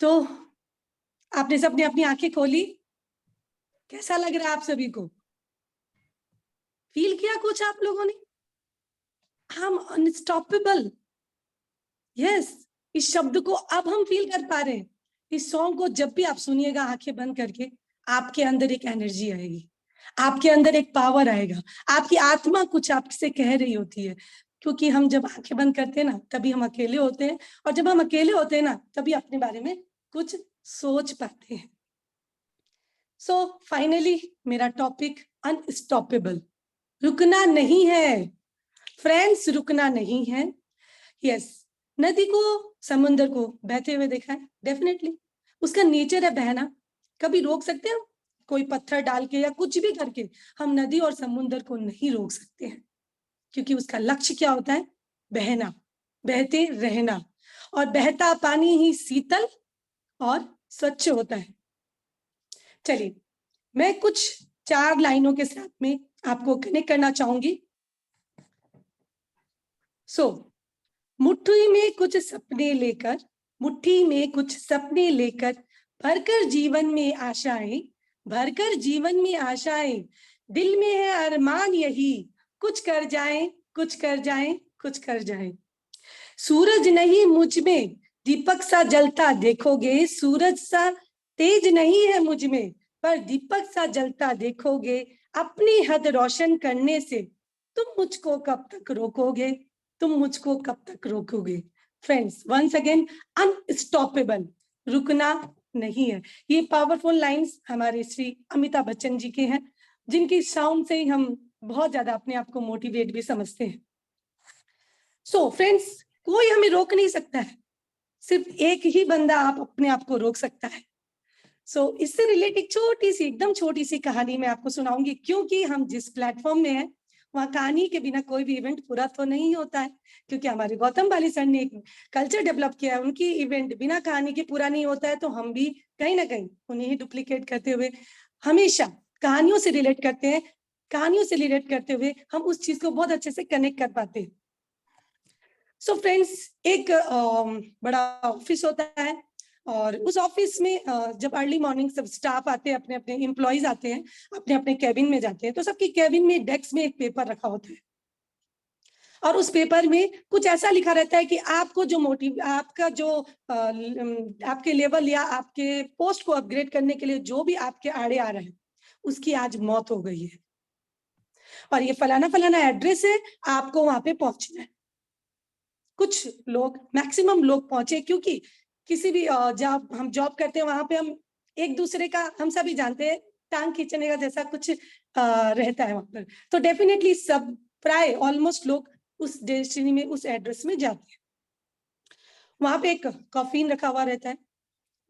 तो आपने सबने अपनी आंखें खोली, कैसा लग रहा है आप सभी को? फील किया कुछ आप लोगों ने? हम अनस्टॉपेबल, यस, इस शब्द को अब हम फील कर पा रहे हैं। इस सॉन्ग को जब भी आप सुनिएगा आंखें बंद करके, आपके अंदर एक एनर्जी आएगी, आपके अंदर एक पावर आएगा, आपकी आत्मा कुछ आपसे कह रही होती है। क्योंकि हम जब आंखें बंद करते हैं ना, तभी हम अकेले होते हैं, और जब हम अकेले होते हैं ना, तभी अपने बारे में कुछ सोच पाते हैं। सो फाइनली मेरा टॉपिक अनस्टॉपेबल, रुकना नहीं है फ्रेंड्स, रुकना नहीं है। यस, नदी को, समुद्र को बहते हुए देखा है, डेफिनेटली उसका नेचर है बहना। कभी रोक सकते हैं? कोई पत्थर डाल के या कुछ भी करके हम नदी और समुद्र को नहीं रोक सकते हैं, क्योंकि उसका लक्ष्य क्या होता है? बहना, बहते रहना। और बहता पानी ही शीतल और स्वच्छ होता है। चलिए, मैं कुछ 4 लाइनों के साथ में आपको कनेक्ट करना चाहूंगी। मुट्ठी में कुछ सपने लेकर, मुट्ठी में कुछ सपने लेकर, भरकर जीवन में आशाएं, भरकर जीवन में आशाएं, दिल में है अरमान यही, कुछ कर जाएं, कुछ कर जाएं, कुछ कर जाएं। सूरज नहीं मुझ में, दीपक सा जलता देखोगे, सूरज सा तेज नहीं है मुझ में, पर दीपक सा जलता देखोगे, अपनी हद रोशन करने से तुम मुझको कब तक रोकोगे, तुम मुझको कब तक रोकोगे। फ्रेंड्स, वंस अगेन, अनस्टॉपेबल, रुकना नहीं है। ये पावरफुल लाइंस हमारे श्री अमिताभ बच्चन जी के हैं, जिनकी साउंड से ही हम बहुत ज्यादा अपने आप को मोटिवेट भी समझते हैं। सो फ्रेंड्स, कोई हमें रोक नहीं सकता है, सिर्फ एक ही बंदा आप अपने आप को रोक सकता है। इससे रिलेटेड एक छोटी सी, एकदम छोटी सी कहानी मैं आपको सुनाऊंगी, क्योंकि हम जिस प्लेटफॉर्म में हैं वहाँ कहानी के बिना कोई भी इवेंट पूरा तो नहीं होता है। क्योंकि हमारे गौतम बाली सर ने एक कल्चर डेवलप किया है, उनकी इवेंट बिना कहानी के पूरा नहीं होता है, तो हम भी कहीं ना कहीं उन्हें ही डुप्लीकेट करते हुए हमेशा कहानियों से रिलेट करते हैं। कहानियों से रिलेट करते हुए हम उस चीज को बहुत अच्छे से कनेक्ट कर पाते हैं। फ्रेंड्स, एक बड़ा ऑफिस होता है, और उस ऑफिस में जब अर्ली मॉर्निंग सब स्टाफ आते हैं, अपने अपने एम्प्लॉइज आते हैं, अपने अपने कैबिन में जाते हैं, तो सबके कैबिन में डेस्क में एक पेपर रखा होता है, और उस पेपर में कुछ ऐसा लिखा रहता है कि आपको जो मोटिव, आपका जो आपके लेवल या आपके पोस्ट को अपग्रेड करने के लिए जो भी आपके आड़े आ रहे हैं, उसकी आज मौत हो गई है, और ये फलाना फलाना एड्रेस है, आपको वहां पे पहुंचना है। कुछ लोग, मैक्सिमम लोग पहुंचे, क्योंकि किसी भी जब हम जॉब करते हैं वहां पे हम एक दूसरे का, हम सभी जानते हैं, टांग खींचने का जैसा कुछ रहता है वहां पर। तो डेफिनेटली सब, प्राय ऑलमोस्ट लोग उस डेस्टिनी में, उस एड्रेस में जाते हैं। वहां पे एक कॉफिन रखा हुआ रहता है,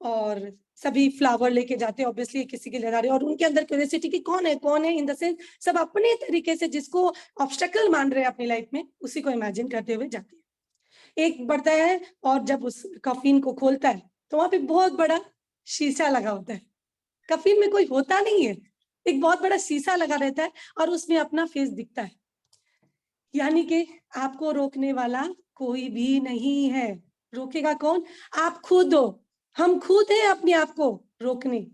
और सभी फ्लावर लेके जाते हैं, ऑब्वियसली किसी के ले जा रहे हैं, और उनके अंदर क्यूरियोसिटी कि कौन है, कौन है, इन द सेंस सब अपने तरीके से जिसको ऑब्स्टेकल मान रहे हैं अपनी लाइफ में, उसी को इमेजिन करते हुए जाते हैं। एक बढ़ता है, और जब उस कफिन को खोलता है तो वहां पे बहुत बड़ा शीशा लगा होता है। कफिन में कोई होता नहीं है, एक बहुत बड़ा शीशा लगा रहता है, और उसमें अपना फेस दिखता है। यानी कि आपको रोकने वाला कोई भी नहीं है। रोकेगा कौन? आप खुद हो। हम खुद हैं अपने आप को रोकने।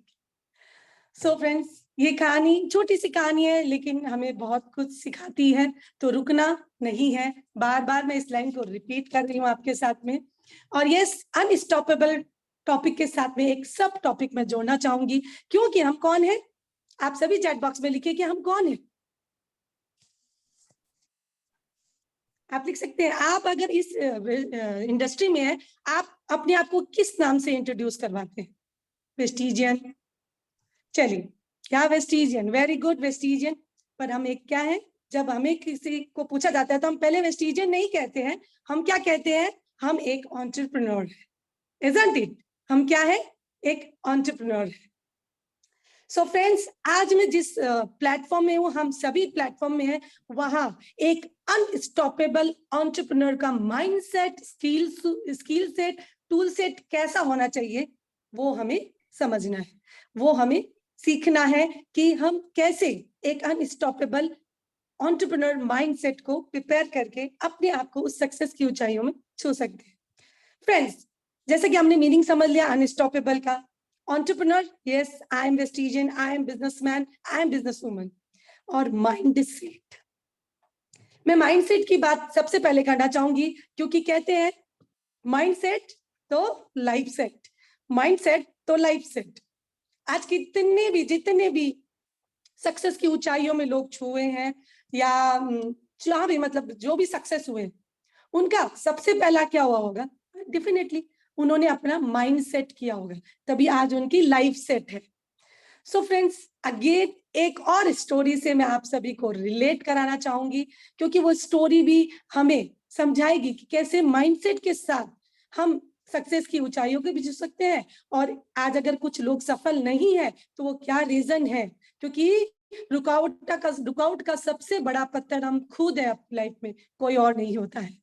फ्रेंड्स, ये कहानी छोटी सी कहानी है, लेकिन हमें बहुत कुछ सिखाती है। तो रुकना नहीं है, बार बार मैं इस लाइन को रिपीट कर रही हूँ आपके साथ में। और यस, अनस्टॉपेबल टॉपिक के साथ में एक सब टॉपिक में जोड़ना चाहूंगी, क्योंकि हम कौन है? आप सभी चैट बॉक्स में लिखिए कि हम कौन है। आप लिख सकते हैं, आप अगर इस इंडस्ट्री में है, आप अपने आप को किस नाम से इंट्रोड्यूस करवाते हैं? वेस्टिजियन। चलिए, क्या वेस्टिजियन, वेरी गुड वेस्टिजियन। पर हम एक क्या है? जब हमें किसी को पूछा जाता है तो हम पहले वेस्टिजियन नहीं कहते हैं, हम क्या कहते हैं? हम एक एंटरप्रेन्योर है, इजंट इट? हम क्या है? एक एंटरप्रेन्योर है। फ्रेंड्स, आज मैं जिस प्लेटफॉर्म में हूँ, हम सभी प्लेटफॉर्म में हैं, वहां एक अनस्टॉपेबल एंटरप्रेन्योर का mindset, skill set, tool set कैसा होना चाहिए, वो हमें समझना है, वो हमें सीखना है कि हम कैसे एक अनस्टॉपेबल एंटरप्रेन्योर माइंडसेट को प्रिपेयर करके अपने आप को उस सक्सेस की ऊंचाइयों में छू सकते हैं। फ्रेंड्स, जैसे कि हमने मीनिंग समझ लिया अनस्टॉपेबल का, entrepreneur, yes I am Vestigian, I am businessman, I am businesswoman. और माइंड सेट, मैं माइंड सेट की बात सबसे पहले करना चाहूंगी, क्योंकि कहते हैं माइंड सेट तो लाइफ सेट, माइंड सेट तो लाइफ सेट। आज जितने भी सक्सेस की ऊंचाइयों में लोग छुए हैं, या जहां भी मतलब जो भी सक्सेस हुए, उनका सबसे पहला क्या हुआ होगा? डेफिनेटली उन्होंने अपना माइंड सेट किया होगा, तभी आज उनकी लाइफ सेट है। सो फ्रेंड्स, अगेन एक और स्टोरी से मैं आप सभी को रिलेट कराना चाहूंगी, क्योंकि वो स्टोरी भी हमें समझाएगी कि कैसे माइंडसेट के साथ हम सक्सेस की ऊंचाइयों के भी छू सकते हैं। और आज अगर कुछ लोग सफल नहीं है तो वो क्या रीजन है, क्योंकि रुकावट का सबसे बड़ा पत्थर हम खुद है अपनी लाइफ में, कोई और नहीं होता है।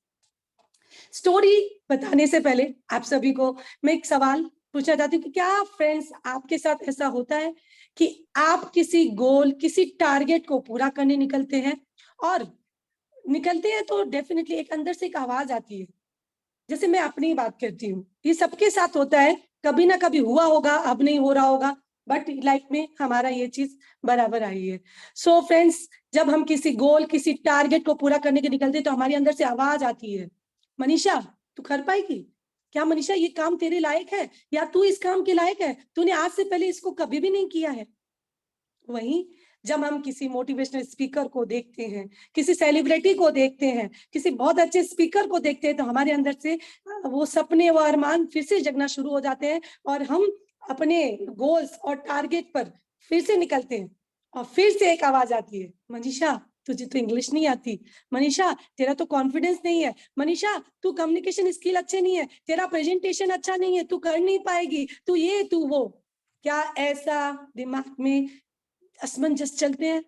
स्टोरी बताने से पहले आप सभी को मैं एक सवाल पूछना चाहती हूँ कि क्या फ्रेंड्स आपके साथ ऐसा होता है कि आप किसी गोल, किसी टारगेट को पूरा करने निकलते हैं, और निकलते हैं तो डेफिनेटली एक अंदर से एक आवाज आती है। जैसे मैं अपनी बात करती हूँ, ये सबके साथ होता है, कभी ना कभी हुआ होगा, अब नहीं हो रहा होगा, बट लाइफ में हमारा ये चीज बराबर आई है। सो फ्रेंड्स, जब हम किसी गोल, किसी टारगेट को पूरा करने के निकलते हैं तो हमारे अंदर से आवाज आती है, मनीषा तू कर पाएगी क्या? मनीषा ये काम तेरे लायक है, या तू इस काम के लायक है, तूने आज से पहले इसको कभी भी नहीं किया है। वहीं जब हम किसी मोटिवेशनल स्पीकर को देखते हैं, किसी सेलिब्रिटी को देखते हैं, किसी बहुत अच्छे स्पीकर को देखते हैं, तो हमारे अंदर से वो सपने, वो अरमान फिर से जगना शुरू हो जाते हैं, और हम अपने गोल्स और टारगेट पर फिर से निकलते हैं। और फिर से एक आवाज आती है, मनीषा तुझे तो इंग्लिश नहीं आती, मनीषा तेरा तो कॉन्फिडेंस नहीं है, मनीषा तू कम्युनिकेशन स्किल अच्छे नहीं है, तेरा प्रेजेंटेशन अच्छा नहीं है, तू कर नहीं पाएगी, तू ये तू वो। क्या ऐसा दिमाग में असमंजस चलते हैं?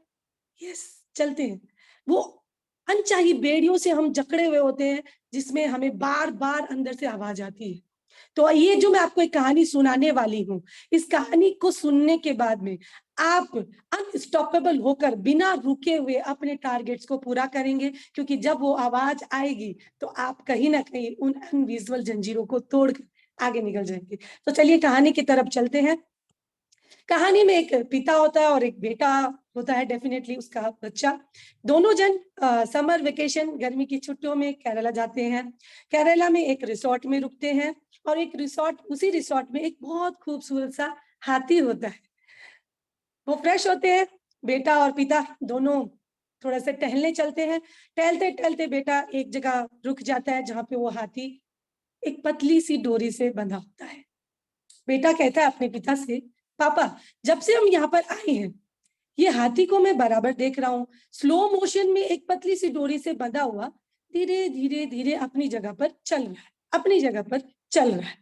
यस, चलते हैं। वो अनचाही बेड़ियों से हम जकड़े हुए होते हैं, जिसमें हमें बार बार अंदर से आवाज आती है। तो ये जो मैं आपको एक कहानी सुनाने वाली हूँ, इस कहानी को सुनने के बाद में आप अनस्टॉपेबल होकर बिना रुके हुए अपने टारगेट्स को पूरा करेंगे, क्योंकि जब वो आवाज आएगी तो आप कहीं ना कहीं उन अनविजुअल जंजीरों को तोड़कर आगे निकल जाएंगे। तो चलिए कहानी की तरफ चलते हैं। कहानी में एक पिता होता है और एक बेटा होता है, डेफिनेटली उसका बच्चा। दोनों जन समर वेकेशन, गर्मी की छुट्टियों में केरला जाते हैं। केरला में एक रिसोर्ट में रुकते हैं, और उसी रिसोर्ट में एक बहुत खूबसूरत सा हाथी होता है। वो फ्रेश होते हैं, बेटा और पिता दोनों थोड़ा सा टहलने चलते हैं। टहलते टहलते बेटा एक जगह रुक जाता है, जहाँ पे वो हाथी एक पतली सी डोरी से बंधा होता है। बेटा कहता है अपने पिता से, पापा जब से हम यहाँ पर आए हैं, ये हाथी को मैं बराबर देख रहा हूँ, स्लो मोशन में एक पतली सी डोरी से बंधा हुआ धीरे धीरे धीरे अपनी जगह पर चल रहा है, अपनी जगह पर चल रहा है।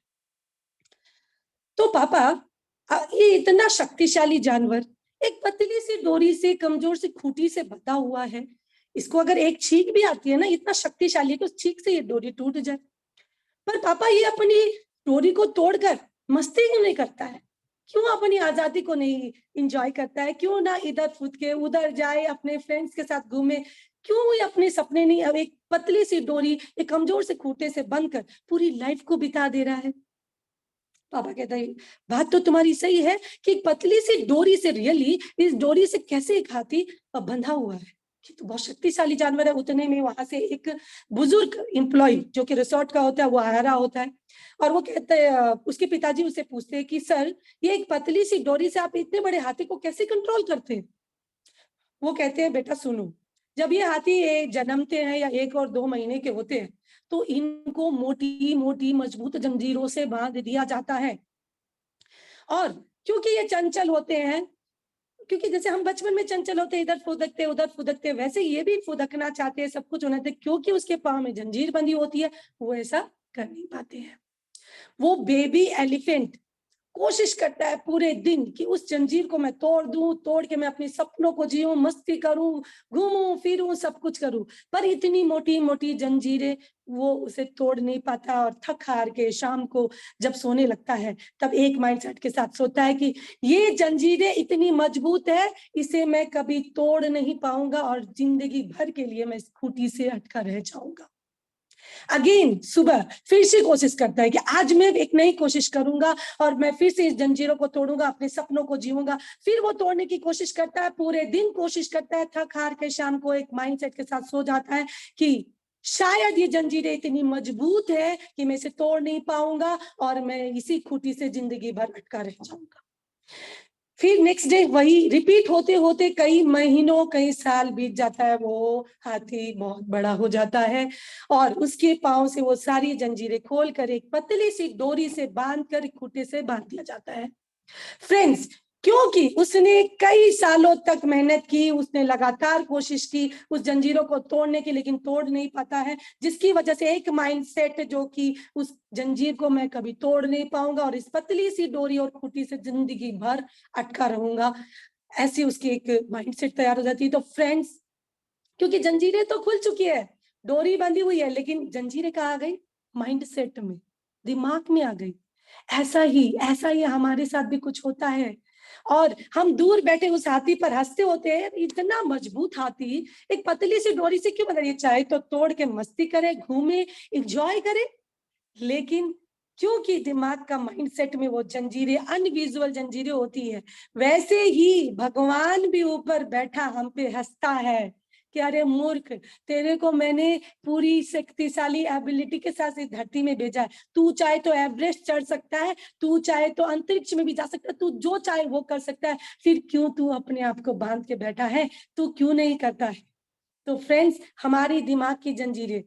तो पापा ये इतना शक्तिशाली जानवर एक पतली सी डोरी से, कमजोर सी खूंटी से बंधा हुआ है, इसको अगर एक छींक भी आती है ना, इतना शक्तिशाली है कि उस छींक से ये डोरी टूट जाए। पर पापा ये अपनी डोरी को तोड़कर मस्ती क्यों नहीं करता है? क्यों अपनी आजादी को नहीं इंजॉय करता है? क्यों ना इधर कूद के उधर जाए, अपने फ्रेंड्स के साथ घूमे? क्यों ये अपने सपने नहीं, अब एक पतली सी डोरी, एक कमजोर से खूंटे से बंद कर पूरी लाइफ को बिता दे रहा है? पापा कहता है, बात तो तुम्हारी सही है कि एक पतली सी डोरी से, रियली इस डोरी से कैसे एक हाथी बंधा हुआ है, कि तो बहुत शक्तिशाली जानवर है। उतने में वहां से एक बुजुर्ग एम्प्लॉय जो कि रिसोर्ट का होता है वो आ रहा होता है, और वो कहते हैं, उसके पिताजी उससे पूछते हैं कि सर ये एक पतली सी डोरी से आप इतने बड़े हाथी को कैसे कंट्रोल करते हैं? वो कहते हैं, बेटा सुनो, जब ये हाथी जन्मते हैं या 1 और 2 महीने के होते हैं, तो इनको मोटी मोटी मजबूत जंजीरों से बांध दिया जाता है। और क्योंकि ये चंचल होते हैं, क्योंकि जैसे हम बचपन में चंचल होते हैं, इधर फुदकते उधर फुदकते, वैसे ये भी फुदकना चाहते हैं, सब कुछ होना चाहिए, क्योंकि उसके पाँव में जंजीर बंधी होती है, वो ऐसा कर नहीं पाते हैं। वो बेबी एलिफेंट कोशिश करता है पूरे दिन कि उस जंजीर को मैं तोड़ दूं, तोड़ के मैं अपने सपनों को जीऊं, मस्ती करूं, घूमूं फिरूं, सब कुछ करूं, पर इतनी मोटी मोटी जंजीरें वो उसे तोड़ नहीं पाता। और थक हार के शाम को जब सोने लगता है, तब एक माइंडसेट के साथ सोता है कि ये जंजीरें इतनी मजबूत है, इसे मैं कभी तोड़ नहीं पाऊंगा, और जिंदगी भर के लिए मैं इस खूंटी से अटका रह जाऊंगा। अगेन सुबह फिर से कोशिश करता है कि आज मैं एक नई कोशिश करूंगा और मैं फिर से इस जंजीरों को तोड़ूंगा, अपने सपनों को जीऊंगा। फिर वो तोड़ने की कोशिश करता है, पूरे दिन कोशिश करता है, थक हार के शाम को एक माइंडसेट के साथ सो जाता है कि शायद ये जंजीरें इतनी मजबूत है कि मैं इसे तोड़ नहीं पाऊंगा और मैं इसी खूंटी से जिंदगी भर अटका रह जाऊंगा। फिर नेक्स्ट डे वही रिपीट होते होते कई महीनों कई साल बीत जाता है। वो हाथी बहुत बड़ा हो जाता है और उसके पांव से वो सारी जंजीरें खोलकर एक पतली सी डोरी से बांधकर खूंटे से बांध दिया जाता है। फ्रेंड्स, क्योंकि उसने कई सालों तक मेहनत की, उसने लगातार कोशिश की उस जंजीरों को तोड़ने की, लेकिन तोड़ नहीं पाता है, जिसकी वजह से एक माइंडसेट जो कि उस जंजीर को मैं कभी तोड़ नहीं पाऊंगा और इस पतली सी डोरी और खूंटी से जिंदगी भर अटका रहूंगा, ऐसी उसकी एक माइंडसेट तैयार हो जाती है। तो फ्रेंड्स, क्योंकि जंजीरें तो खुल चुकी है, डोरी बंधी हुई है, लेकिन जंजीरें कहाँ आ गई? माइंडसेट में, दिमाग में आ गई। ऐसा ही हमारे साथ भी कुछ होता है और हम दूर बैठे उस हाथी पर हंसते होते हैं, इतना मजबूत हाथी एक पतली सी डोरी से क्यों बना? चाहे तो तोड़ के मस्ती करे, घूमे, एंजॉय करे, लेकिन क्योंकि दिमाग का माइंडसेट में वो जंजीरें अनविजुअल जंजीरें होती है, वैसे ही भगवान भी ऊपर बैठा हम पे हंसता है कि अरे मूर्ख, तेरे को मैंने पूरी शक्तिशाली एबिलिटी के साथ इस धरती में भेजा है। तू चाहे तो एवरेस्ट चढ़ सकता है, तू चाहे तो अंतरिक्ष में भी जा सकता है, तू जो चाहे वो कर सकता है, फिर क्यों तू अपने आप को बांध के बैठा है? तू क्यों नहीं करता है? तो फ्रेंड्स, हमारी दिमाग की जंजीरें,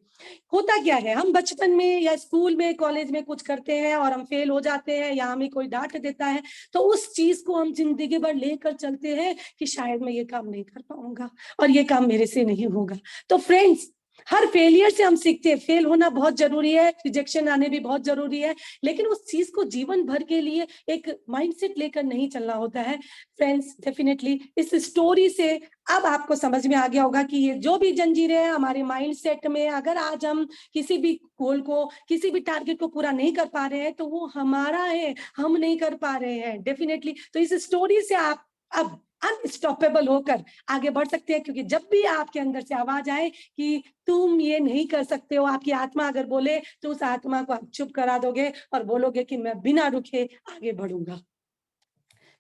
होता क्या है, हम बचपन में या स्कूल में कॉलेज में कुछ करते हैं और हम फेल हो जाते हैं या हमें कोई डांट देता है, तो उस चीज को हम जिंदगी भर लेकर चलते हैं कि शायद मैं ये काम नहीं कर पाऊंगा और ये काम मेरे से नहीं होगा। तो फ्रेंड्स, हर फेलियर से हम सीखते हैं, फेल होना बहुत जरूरी है, रिजेक्शन आने भी बहुत जरूरी है, लेकिन उस चीज को जीवन भर के लिए एक माइंडसेट लेकर नहीं चलना होता है। फ्रेंड्स, डेफिनेटली इस स्टोरी से अब आपको समझ में आ गया होगा कि ये जो भी जंजीरें हैं हमारे माइंडसेट में, अगर आज हम किसी भी गोल को, किसी भी टारगेट को पूरा नहीं कर पा रहे हैं, तो वो हमारा है, हम नहीं कर पा रहे हैं डेफिनेटली। तो इस स्टोरी से आप अब अनस्टॉपेबल होकर आगे बढ़ सकते हैं, क्योंकि जब भी आपके अंदर से आवाज आए कि तुम ये नहीं कर सकते हो, आपकी आत्मा अगर बोले, तो उस आत्मा को आप चुप करा दोगे और बोलोगे कि मैं बिना रुके आगे बढ़ूंगा।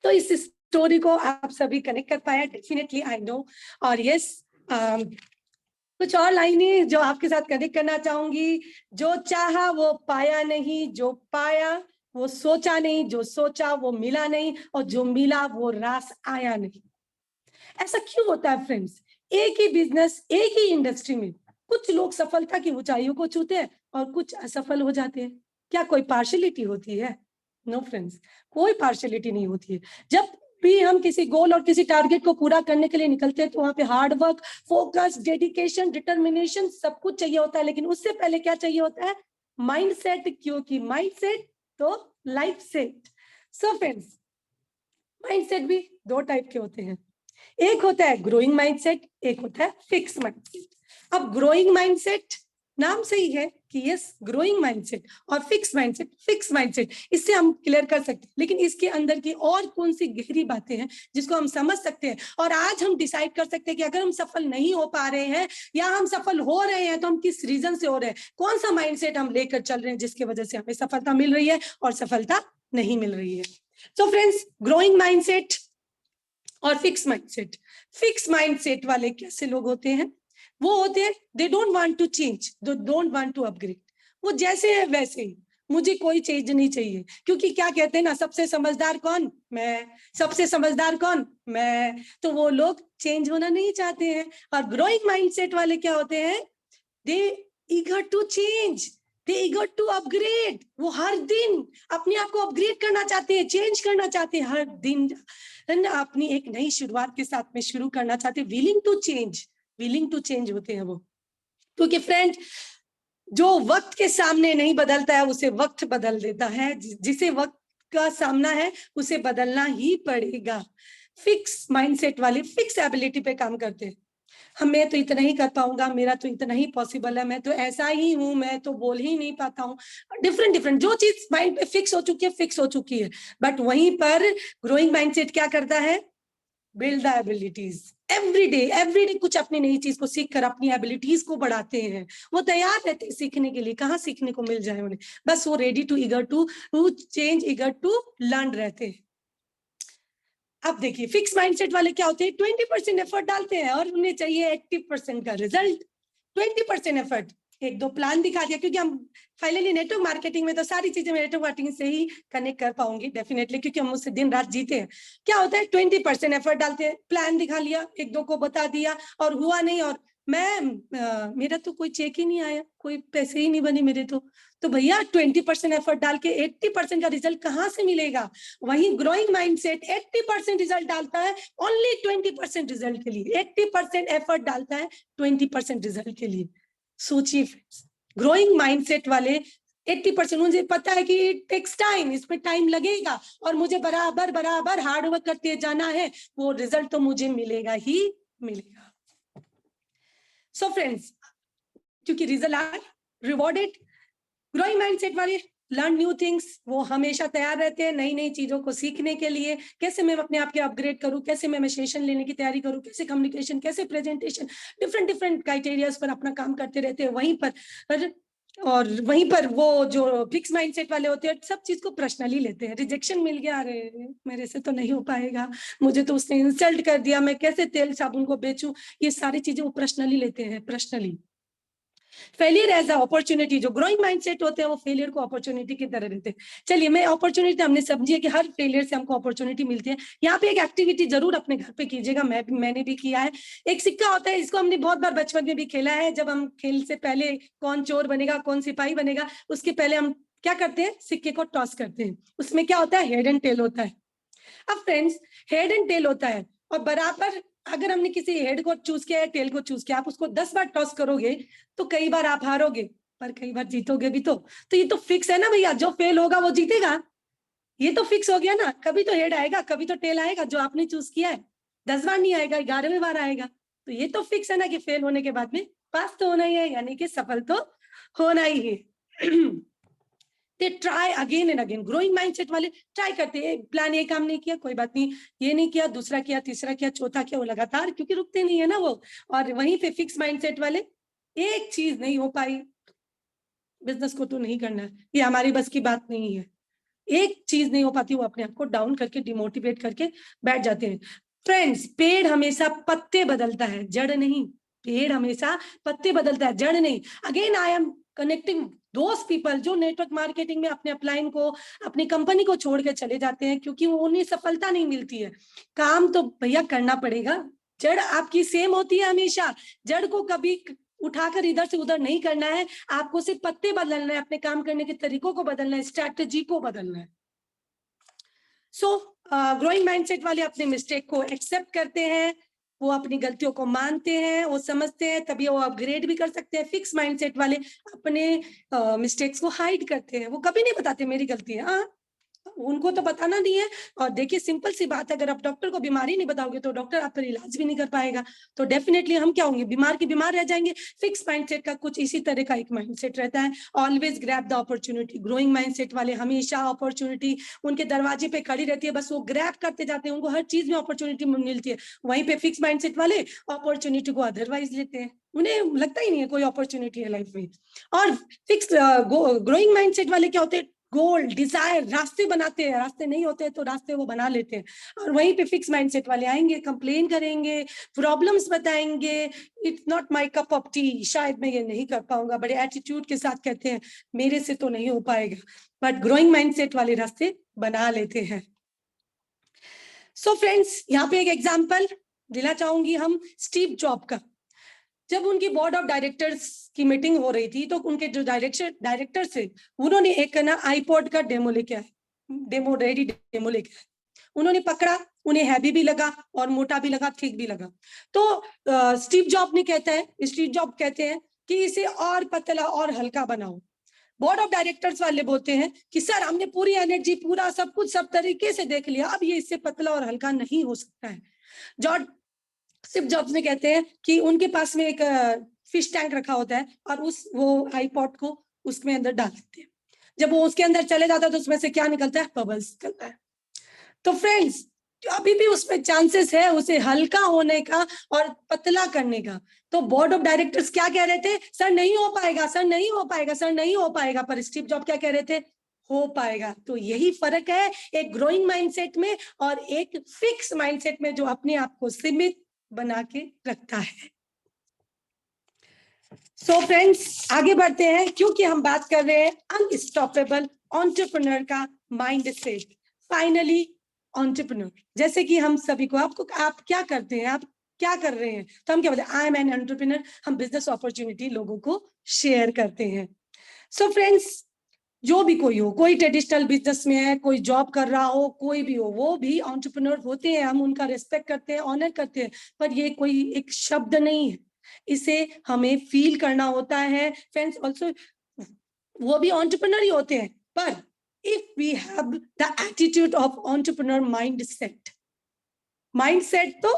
तो इस स्टोरी को आप सभी कनेक्ट कर पाया, डेफिनेटली आई नो। और यस, कुछ और लाइनें जो आपके साथ कनेक्ट करना चाहूंगी। जो चाहा वो पाया नहीं, जो पाया वो सोचा नहीं, जो सोचा वो मिला नहीं, और जो मिला वो रास आया नहीं। ऐसा क्यों होता है फ्रेंड्स? एक ही बिजनेस, एक ही इंडस्ट्री में कुछ लोग सफलता की ऊंचाइयों को छूते हैं और कुछ असफल हो जाते हैं। क्या कोई पार्शियलिटी होती है? नो फ्रेंड्स, कोई पार्शियलिटी नहीं होती है। जब भी हम किसी गोल और किसी टारगेट को पूरा करने के लिए निकलते हैं, तो वहां पे hard work, focus, dedication, determination सब कुछ चाहिए होता है, लेकिन उससे पहले क्या चाहिए होता है? माइंडसेट, क्योंकि माइंडसेट तो life set. So friends, mindset भी दो टाइप के होते हैं, एक होता है ग्रोइंग माइंडसेट, एक होता है फिक्स माइंडसेट। अब ग्रोइंग माइंडसेट नाम से ही है कि यस, ग्रोइंग माइंडसेट, और फिक्स माइंडसेट, फिक्स माइंडसेट, इससे हम क्लियर कर सकते हैं, लेकिन इसके अंदर की और कौन सी गहरी बातें हैं जिसको हम समझ सकते हैं और आज हम डिसाइड कर सकते हैं कि अगर हम सफल नहीं हो पा रहे हैं या हम सफल हो रहे हैं, तो हम किस रीजन से हो रहे हैं, कौन सा माइंडसेट हम लेकर चल रहे हैं जिसकी वजह से हमें सफलता मिल रही है और सफलता नहीं मिल रही है। सो फ्रेंड्स, ग्रोइंग माइंडसेट और फिक्स माइंडसेट। फिक्स माइंडसेट वाले कैसे लोग होते हैं? वो होते हैं, they don't want to change, they don't want to upgrade. वो जैसे है वैसे ही, मुझे कोई चेंज नहीं चाहिए, क्योंकि क्या कहते हैं ना, सबसे समझदार कौन? मैं। सबसे समझदार कौन? मैं। तो वो लोग चेंज होना नहीं चाहते हैं। और ग्रोइंग माइंडसेट वाले क्या होते हैं? They eager to change, they eager to upgrade. वो हर दिन अपने आप को अपग्रेड करना चाहते हैं, चेंज करना चाहते हैं, हर दिन अपनी एक नई शुरुआत के साथ में शुरू करना चाहते हैं। Willing to change, willing to change होते हैं वो। क्योंकि फ्रेंड, जो वक्त के सामने नहीं बदलता है उसे वक्त बदल देता है, जिसे वक्त का सामना है उसे बदलना ही पड़ेगा। फिक्स माइंडसेट वाले फिक्स एबिलिटी पे काम करते हैं। मैं तो इतना ही कर पाऊंगा, मेरा तो इतना ही पॉसिबल है, मैं तो ऐसा ही हूं, मैं तो बोल ही नहीं पाता हूँ। डिफरेंट डिफरेंट जो चीज माइंड पे फिक्स हो चुकी है, फिक्स हो चुकी है। बट वहीं पर ग्रोइंग माइंडसेट क्या करता है? Build the abilities every day कुछ अपनी नई चीज को सीख कर अपनी एबिलिटीज को बढ़ाते हैं। वो तैयार रहते हैं सीखने के लिए, कहाँ सीखने को मिल जाए उन्हें, बस वो ready to eager to change, eager to learn रहते हैं। अब देखिए फिक्स माइंडसेट वाले क्या होते हैं, 20% एफर्ट डालते हैं और उन्हें चाहिए 80% का रिजल्ट। 20% एफर्ट, एक दो प्लान दिखा दिया, क्योंकि हम फाइनली नेटवर्क मार्केटिंग में तो सारी चीजें नेटवर्क मार्केटिंग से ही कनेक्ट कर पाऊंगी डेफिनेटली, क्योंकि हम उससे दिन रात जीते हैं। क्या होता है, 20% एफर्ट डालते हैं, प्लान दिखा लिया, एक दो को बता दिया और हुआ नहीं, और मेरा तो कोई चेक ही नहीं आया, कोई पैसे ही नहीं बने मेरे तो भैया 20% एफर्ट डाल के 80% का रिजल्ट कहाँ से मिलेगा। वहीं ग्रोइंग माइंडसेट 80% रिजल्ट डालता है ओनली 20% रिजल्ट के लिए, 80% एफर्ट डालता है 20% रिजल्ट के लिए। सोचिए फ्रेंड्स, ग्रोइंग माइंडसेट वाले 80%, मुझे पता है कि इट टेक्स टाइम, इसमें टाइम लगेगा और मुझे बराबर बराबर हार्ड वर्क करते जाना है, वो रिजल्ट तो मुझे मिलेगा ही मिलेगा। सो फ्रेंड्स, क्योंकि result are rewarded, growing mindset वाले लर्न न्यू थिंग्स, वो हमेशा तैयार रहते हैं नई नई चीजों को सीखने के लिए। कैसे मैं अपने आप के अपग्रेड करूं, कैसे मैं सेशन लेने की तैयारी करूं, कैसे कम्युनिकेशन, कैसे प्रेजेंटेशन, डिफरेंट क्राइटेरियाज पर अपना काम करते रहते हैं। वहीं पर वो जो फिक्स माइंडसेट वाले होते हैं सब चीज को पर्सनली लेते हैं। रिजेक्शन मिल गया, अरे मेरे से तो नहीं हो पाएगा, मुझे तो उसने इंसल्ट कर दिया, मैं कैसे तेल साबुन को बेचूं, ये सारी चीजें वो पर्सनली लेते हैं, personally. Failure as a opportunity, जो ग्रोइंग माइंडसेट होते हैं वो फेलियर को अपॉर्चुनिटी की तरह लेते हैं। चलिए, मैं अपॉर्चुनिटी हमने समझी है कि हर फेलियर से हमको अपॉर्चुनिटी मिलती है। यहाँ पे एक एक्टिविटी जरूर अपने घर पे कीजिएगा, मैंने भी किया है। एक सिक्का होता है, इसको हमने बहुत बार बचपन में भी खेला है। जब हम खेल से पहले कौन चोर बनेगा कौन सिपाही बनेगा, उसके पहले हम क्या करते हैं, सिक्के को टॉस करते हैं। उसमें क्या होता है, हेड एंड टेल होता है। अब फ्रेंड्स, हेड एंड टेल होता है और बराबर अगर हमने किसी हेड को चूज किया है, टेल को चूज किया, आप उसको 10 बार टॉस करोगे तो कई बार आप हारोगे पर कई बार जीतोगे भी। तो ये तो फिक्स है ना भैया, जो फेल होगा वो जीतेगा, ये तो फिक्स हो गया ना। कभी तो हेड आएगा, कभी तो टेल आएगा, जो आपने चूज किया है। 10 बार नहीं आएगा, 11वें बार आएगा। तो ये तो फिक्स है ना कि फेल होने के बाद में पास तो होना ही है, यानी कि सफल तो होना ही है। they try again and again, growing mindset वाले ट्राई करते हैं। प्लान ए काम नहीं किया, कोई बात नहीं, ये नहीं किया, दूसरा किया, तीसरा किया, चौथा किया, वो लगातार, क्योंकि रुकते नहीं है ना वो। और वहीं पे फिक्स माइंडसेट वाले, एक चीज नहीं हो पाई, बिजनेस को तो नहीं करना है, ये हमारी बस की बात नहीं है, एक चीज नहीं हो पाती, वो अपने आप को डाउन करके डिमोटिवेट करके बैठ जाते हैं। फ्रेंड्स, पेड़ हमेशा पत्ते बदलता है, जड़ नहीं। पेड़ हमेशा पत्ते बदलता है, जड़ नहीं। Again I am connecting those people जो नेटवर्क मार्केटिंग में अपने अपलाइन को, अपनी कंपनी को छोड़ के चले जाते हैं, क्योंकि वो उन्हें सफलता नहीं मिलती है। काम तो भैया करना पड़ेगा, जड़ आपकी सेम होती है हमेशा, जड़ को कभी उठाकर इधर से उधर नहीं करना है, आपको सिर्फ पत्ते बदलना है, अपने काम करने के तरीकों को बदलना है, स्ट्रैटेजी को बदलना है। सो ग्रोइंग माइंडसेट वाले अपने मिस्टेक को एक्सेप्ट करते हैं, वो अपनी गलतियों को मानते हैं, वो समझते हैं, तभी वो अपग्रेड भी कर सकते हैं। फिक्स माइंडसेट वाले अपने मिस्टेक्स को हाइड करते हैं, वो कभी नहीं बताते मेरी गलती है, हाँ उनको तो बताना नहीं है। और देखिए सिंपल सी बात है, अगर आप डॉक्टर को बीमारी नहीं बताओगे तो डॉक्टर आप पर इलाज भी नहीं कर पाएगा, तो डेफिनेटली हम क्या होंगे, बीमार के बीमार रह जाएंगे। फिक्स माइंडसेट का कुछ इसी तरह का एक माइंडसेट रहता है, always grab the opportunity. Growing mindset वाले हमेशा अपॉर्चुनिटी उनके दरवाजे पे खड़ी रहती है, बस वो ग्रैब करते जाते हैं, उनको हर चीज में अपॉर्चुनिटी मिलती है। वहीं पे फिक्स माइंडसेट वाले अपॉर्चुनिटी को अदरवाइज लेते हैं, उन्हें लगता ही नहीं है कोई अपॉर्चुनिटी है लाइफ में। और फिक्स ग्रोइंग माइंडसेट वाले क्या होते हैं, गोल डिजायर, रास्ते बनाते हैं, रास्ते नहीं होते तो रास्ते वो बना लेते हैं। और वहीं पे फिक्स माइंडसेट वाले आएंगे, कंप्लेन करेंगे, प्रॉब्लम्स बताएंगे, it's not my cup of T, शायद मैं ये नहीं कर पाऊंगा, बड़े एटीट्यूड के साथ कहते हैं मेरे से तो नहीं हो पाएगा। बट ग्रोइंग माइंडसेट वाले रास्ते बना लेते हैं। सो फ्रेंड्स, यहाँ पे एक एग्जाम्पल देना चाहूंगी हम स्टीव जॉब का। जब उनकी बोर्ड ऑफ डायरेक्टर्स की मीटिंग हो रही थी तो उनके जो डायरेक्टर थे, उन्होंने एक ना आईपॉड का डेमो लेके आए, डेमो लेके आए। उन्होंने पकड़ा, उन्हें हैवी भी लगा और मोटा भी लगा, ठीक भी लगा। तो स्टीव जॉब कहते हैं कि इसे और पतला और हल्का बनाओ। बोर्ड ऑफ डायरेक्टर्स वाले बोलते हैं कि सर हमने पूरी एनर्जी, पूरा सब कुछ सब तरीके से देख लिया, अब ये इससे पतला और हल्का नहीं हो सकता है। जॉर्ज स्टीव जॉब्स ने कहते हैं कि उनके पास में एक फिश टैंक रखा होता है और वो आईपॉड को उसमें अंदर डाल देते हैं। जब वो उसके अंदर चले जाता है तो उसमें से क्या निकलता है, बबल्स निकलता है। तो फ्रेंड्स, अभी भी उसमें चांसेस है उसे हल्का होने का और पतला करने का। तो बोर्ड ऑफ डायरेक्टर्स क्या कह रहे थे, सर नहीं हो पाएगा, सर नहीं हो पाएगा, सर नहीं हो पाएगा, पर स्टीव जॉब क्या कह रहे थे, हो पाएगा। तो यही फर्क है एक ग्रोइंग माइंडसेट में और एक फिक्स माइंडसेट में, जो अपने आप को सीमित बना के रखता है। सो फ्रेंड्स, आगे बढ़ते हैं, क्योंकि हम बात कर रहे हैं अनस्टॉपेबल एंटरप्रेन्योर का माइंडसेट। फाइनली एंटरप्रेन्योर, जैसे कि हम सभी को, आप क्या करते हैं, आप क्या कर रहे हैं, तो हम क्या बोलते हैं, आई एम एन एंटरप्रेन्योर। हम बिजनेस अपॉर्चुनिटी लोगों को शेयर करते हैं। सो फ्रेंड्स, जो भी कोई हो, कोई ट्रेडिशनल बिजनेस में है, कोई जॉब कर रहा हो, कोई भी हो, वो भी एंटरप्रेन्योर होते हैं। हम उनका रिस्पेक्ट करते हैं, ऑनर करते हैं, पर ये कोई एक शब्द नहीं है, इसे हमें फील करना होता है। फ्रेंड्स ऑल्सो वो भी एंटरप्रेन्योर ही होते हैं, पर if we have the attitude of entrepreneur mindset तो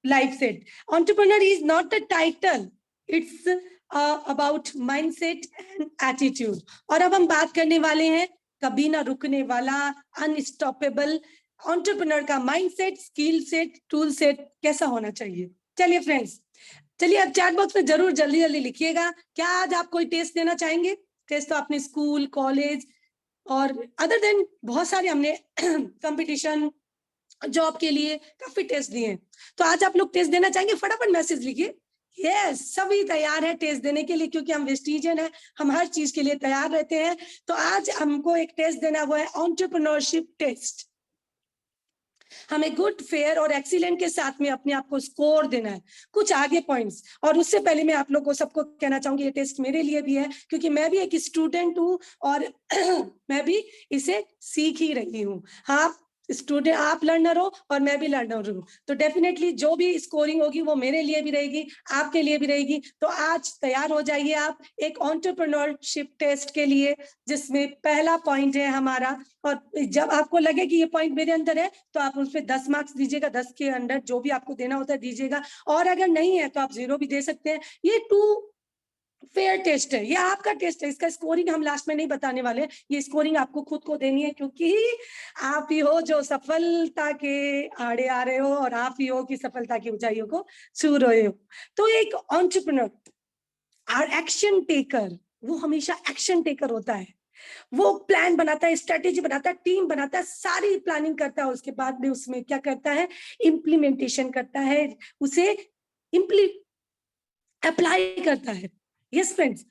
life set. Entrepreneur is not the title, it's about mindset and attitude. और अब हम बात करने वाले हैं कभी ना रुकने वाला अनस्टॉपेबल एंटरप्रेन्योर का mindset, skill set, tool set कैसा होना चाहिए। चलिए फ्रेंड्स, चलिए अब चैट बॉक्स में जरूर जल्दी जल्दी लिखिएगा, क्या आज आप कोई टेस्ट देना चाहेंगे। टेस्ट तो आपने स्कूल, कॉलेज और अदर देन बहुत सारे हमने कंपटीशन, जॉब के लिए काफी टेस्ट दिए हैं। तो आज आप लोग टेस्ट देना चाहेंगे, फटाफट मैसेज लिखिए। यस, सभी तैयार है टेस्ट देने के लिए, क्योंकि हम वेस्टिजियन है, हम हर चीज के लिए तैयार रहते हैं। तो आज हमको एक टेस्ट देना हुआ है, एंटरप्रेन्योरशिप टेस्ट। हमें गुड, फेयर और एक्सीलेंट के साथ में अपने आप को स्कोर देना है, कुछ आगे पॉइंट्स। और उससे पहले मैं आप लोगों को सबको कहना चाहूंगी, ये टेस्ट मेरे लिए भी है, क्योंकि मैं भी एक स्टूडेंट हूँ और मैं भी इसे सीख ही रही हूँ। हाँ, स्टूडेंट, आप लर्नर हो और मैं भी लर्नर हूँ, तो डेफिनेटली जो भी स्कोरिंग होगी वो मेरे लिए भी रहेगी, आपके लिए भी रहेगी। तो आज तैयार हो जाइए आप एक एंटरप्रेन्योरशिप टेस्ट के लिए, जिसमें पहला पॉइंट है हमारा। और जब आपको लगे कि ये पॉइंट मेरे अंदर है, तो आप उस पर 10 मार्क्स दीजिएगा, 10 के अंदर जो भी आपको देना होता है दीजिएगा, और अगर नहीं है तो आप 0 भी दे सकते हैं। ये फेयर टेस्ट है, ये आपका टेस्ट है, इसका स्कोरिंग हम लास्ट में नहीं बताने वाले, ये स्कोरिंग आपको खुद को देनी है, क्योंकि आप ही हो जो सफलता के आड़े आ रहे हो, और आप ही हो कि सफलता की ऊंचाइयों को छू रहे हो। तो एक एंटरप्रेन्योर और एक्शन टेकर, वो हमेशा एक्शन टेकर होता है। वो प्लान बनाता है, स्ट्रेटेजी बनाता है, टीम बनाता है, सारी प्लानिंग करता है, उसके बाद में उसमें क्या करता है, इम्प्लीमेंटेशन करता है, उसे अप्लाई करता है। यस फ्रेंड्स,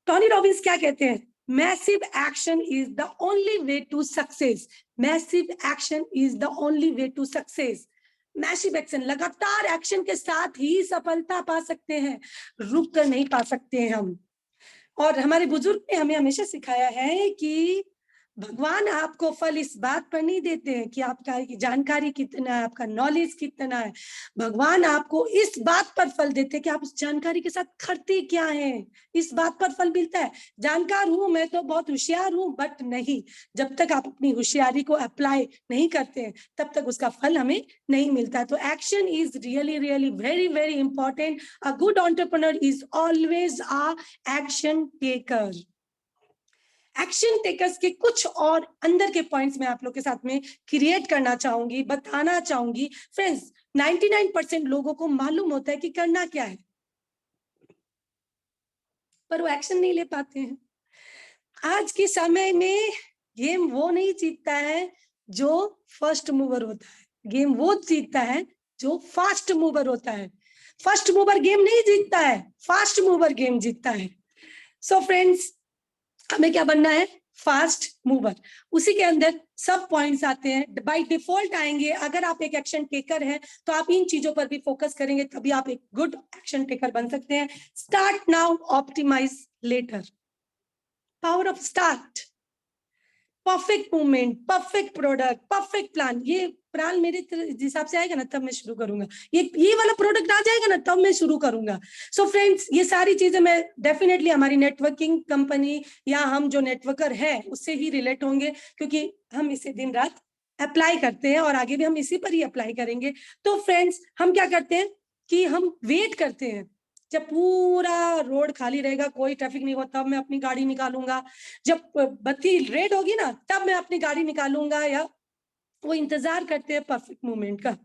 टोनी रॉबिन्स क्या कहते हैं, massive action is the only way to success. Massive action is the only way to success. Massive action, लगातार एक्शन के साथ ही सफलता पा सकते हैं, रुक कर नहीं पा सकते हैं हम। और हमारे बुजुर्ग ने हमें हमेशा सिखाया है कि भगवान आपको फल इस बात पर नहीं देते हैं कि आपका जानकारी कितना है, आपका नॉलेज कितना है। भगवान आपको इस बात पर फल देते हैं कि आप उस जानकारी के साथ करते क्या हैं, इस बात पर फल मिलता है। जानकार हूं मैं, तो बहुत होशियार हूं, बट नहीं, जब तक आप अपनी होशियारी को अप्लाई नहीं करते हैं तब तक उसका फल हमें नहीं मिलता है। तो action is really really very very important. A good entrepreneur is always a action taker. Action takers के कुछ और अंदर के पॉइंट्स मैं आप लोग के साथ में क्रिएट करना चाहूंगी, बताना चाहूंगी। फ्रेंड्स, 99% लोगों को मालूम होता है कि करना क्या है, पर वो एक्शन नहीं ले पाते हैं। आज के समय में गेम वो नहीं जीतता है जो फर्स्ट मूवर होता है, गेम वो जीतता है जो फास्ट मूवर होता है। फर्स्ट मूवर गेम नहीं जीतता है, फास्ट मूवर गेम जीतता है। सो फ्रेंड्स, हमें क्या बनना है, फास्ट मूवर। उसी के अंदर सब पॉइंट्स आते हैं, बाय डिफॉल्ट आएंगे। अगर आप एक एक्शन टेकर हैं तो आप इन चीजों पर भी फोकस करेंगे, तभी आप एक गुड एक्शन टेकर बन सकते हैं। Start now, optimize later. Power of start, perfect movement, perfect product, perfect plan. ये प्लान मेरे हिसाब से आएगा ना तब मैं शुरू करूंगा, ये वाला प्रोडक्ट आ जाएगा ना तब मैं शुरू करूंगा। सो फ्रेंड्स, ये सारी चीजें मैं डेफिनेटली हमारी नेटवर्किंग कंपनी या हम जो नेटवर्कर है उससे ही रिलेट होंगे, क्योंकि हम इसे दिन रात अप्लाई करते हैं और आगे भी हम इसी पर ही अप्लाई करेंगे। तो फ्रेंड्स, हम क्या करते हैं कि हम वेट करते हैं, जब पूरा रोड खाली रहेगा, कोई ट्रैफिक नहीं होता, तब मैं अपनी गाड़ी निकालूंगा। जब बत्ती रेड होगी ना तब मैं अपनी गाड़ी निकालूंगा, या वो इंतजार करते हैं परफेक्ट मोमेंट का।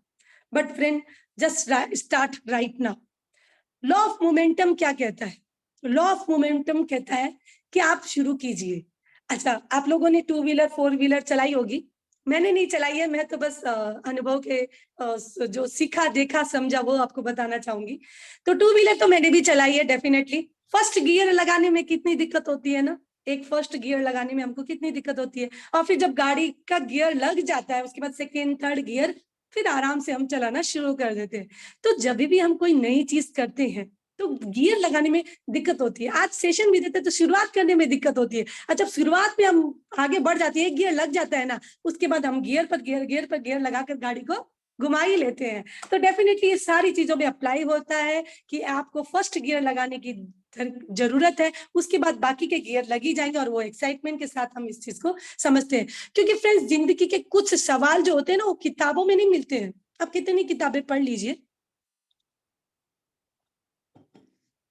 But friend, just start right now. Law of momentum क्या कहता है? लॉ ऑफ मोमेंटम कहता है कि आप शुरू कीजिए। अच्छा, आप लोगों ने 2 व्हीलर 4 व्हीलर चलाई होगी, मैंने नहीं चलाई है, मैं तो बस अनुभव के जो सीखा देखा समझा वो आपको बताना चाहूंगी। तो 2 व्हीलर तो मैंने भी चलाई है डेफिनेटली। फर्स्ट गियर लगाने में कितनी दिक्कत होती है ना, एक फर्स्ट गियर लगाने में हमको कितनी दिक्कत होती है, और फिर जब गाड़ी का गियर लग जाता है उसके बाद सेकेंड थर्ड गियर, फिर आराम से हम चलाना शुरू कर देते हैं। तो जब भी हम कोई नई चीज करते हैं तो गियर लगाने में दिक्कत होती है। आज सेशन भी देते तो शुरुआत करने में दिक्कत होती है। अच्छा, शुरुआत में हम आगे बढ़ जाती है, एक गियर लग जाता है ना, उसके बाद हम गियर पर गियर लगाकर गाड़ी को घुमा ही लेते हैं। तो डेफिनेटली ये सारी चीजों में अप्लाई होता है कि आपको फर्स्ट गियर लगाने की जरूरत है, उसके बाद बाकी के गियर लगी जाएंगे, और वो एक्साइटमेंट के साथ हम इस चीज को समझते हैं। क्योंकि फ्रेंड्स, जिंदगी के कुछ सवाल जो होते हैं ना, वो किताबों में नहीं मिलते हैं। आप कितनी किताबें पढ़ लीजिए,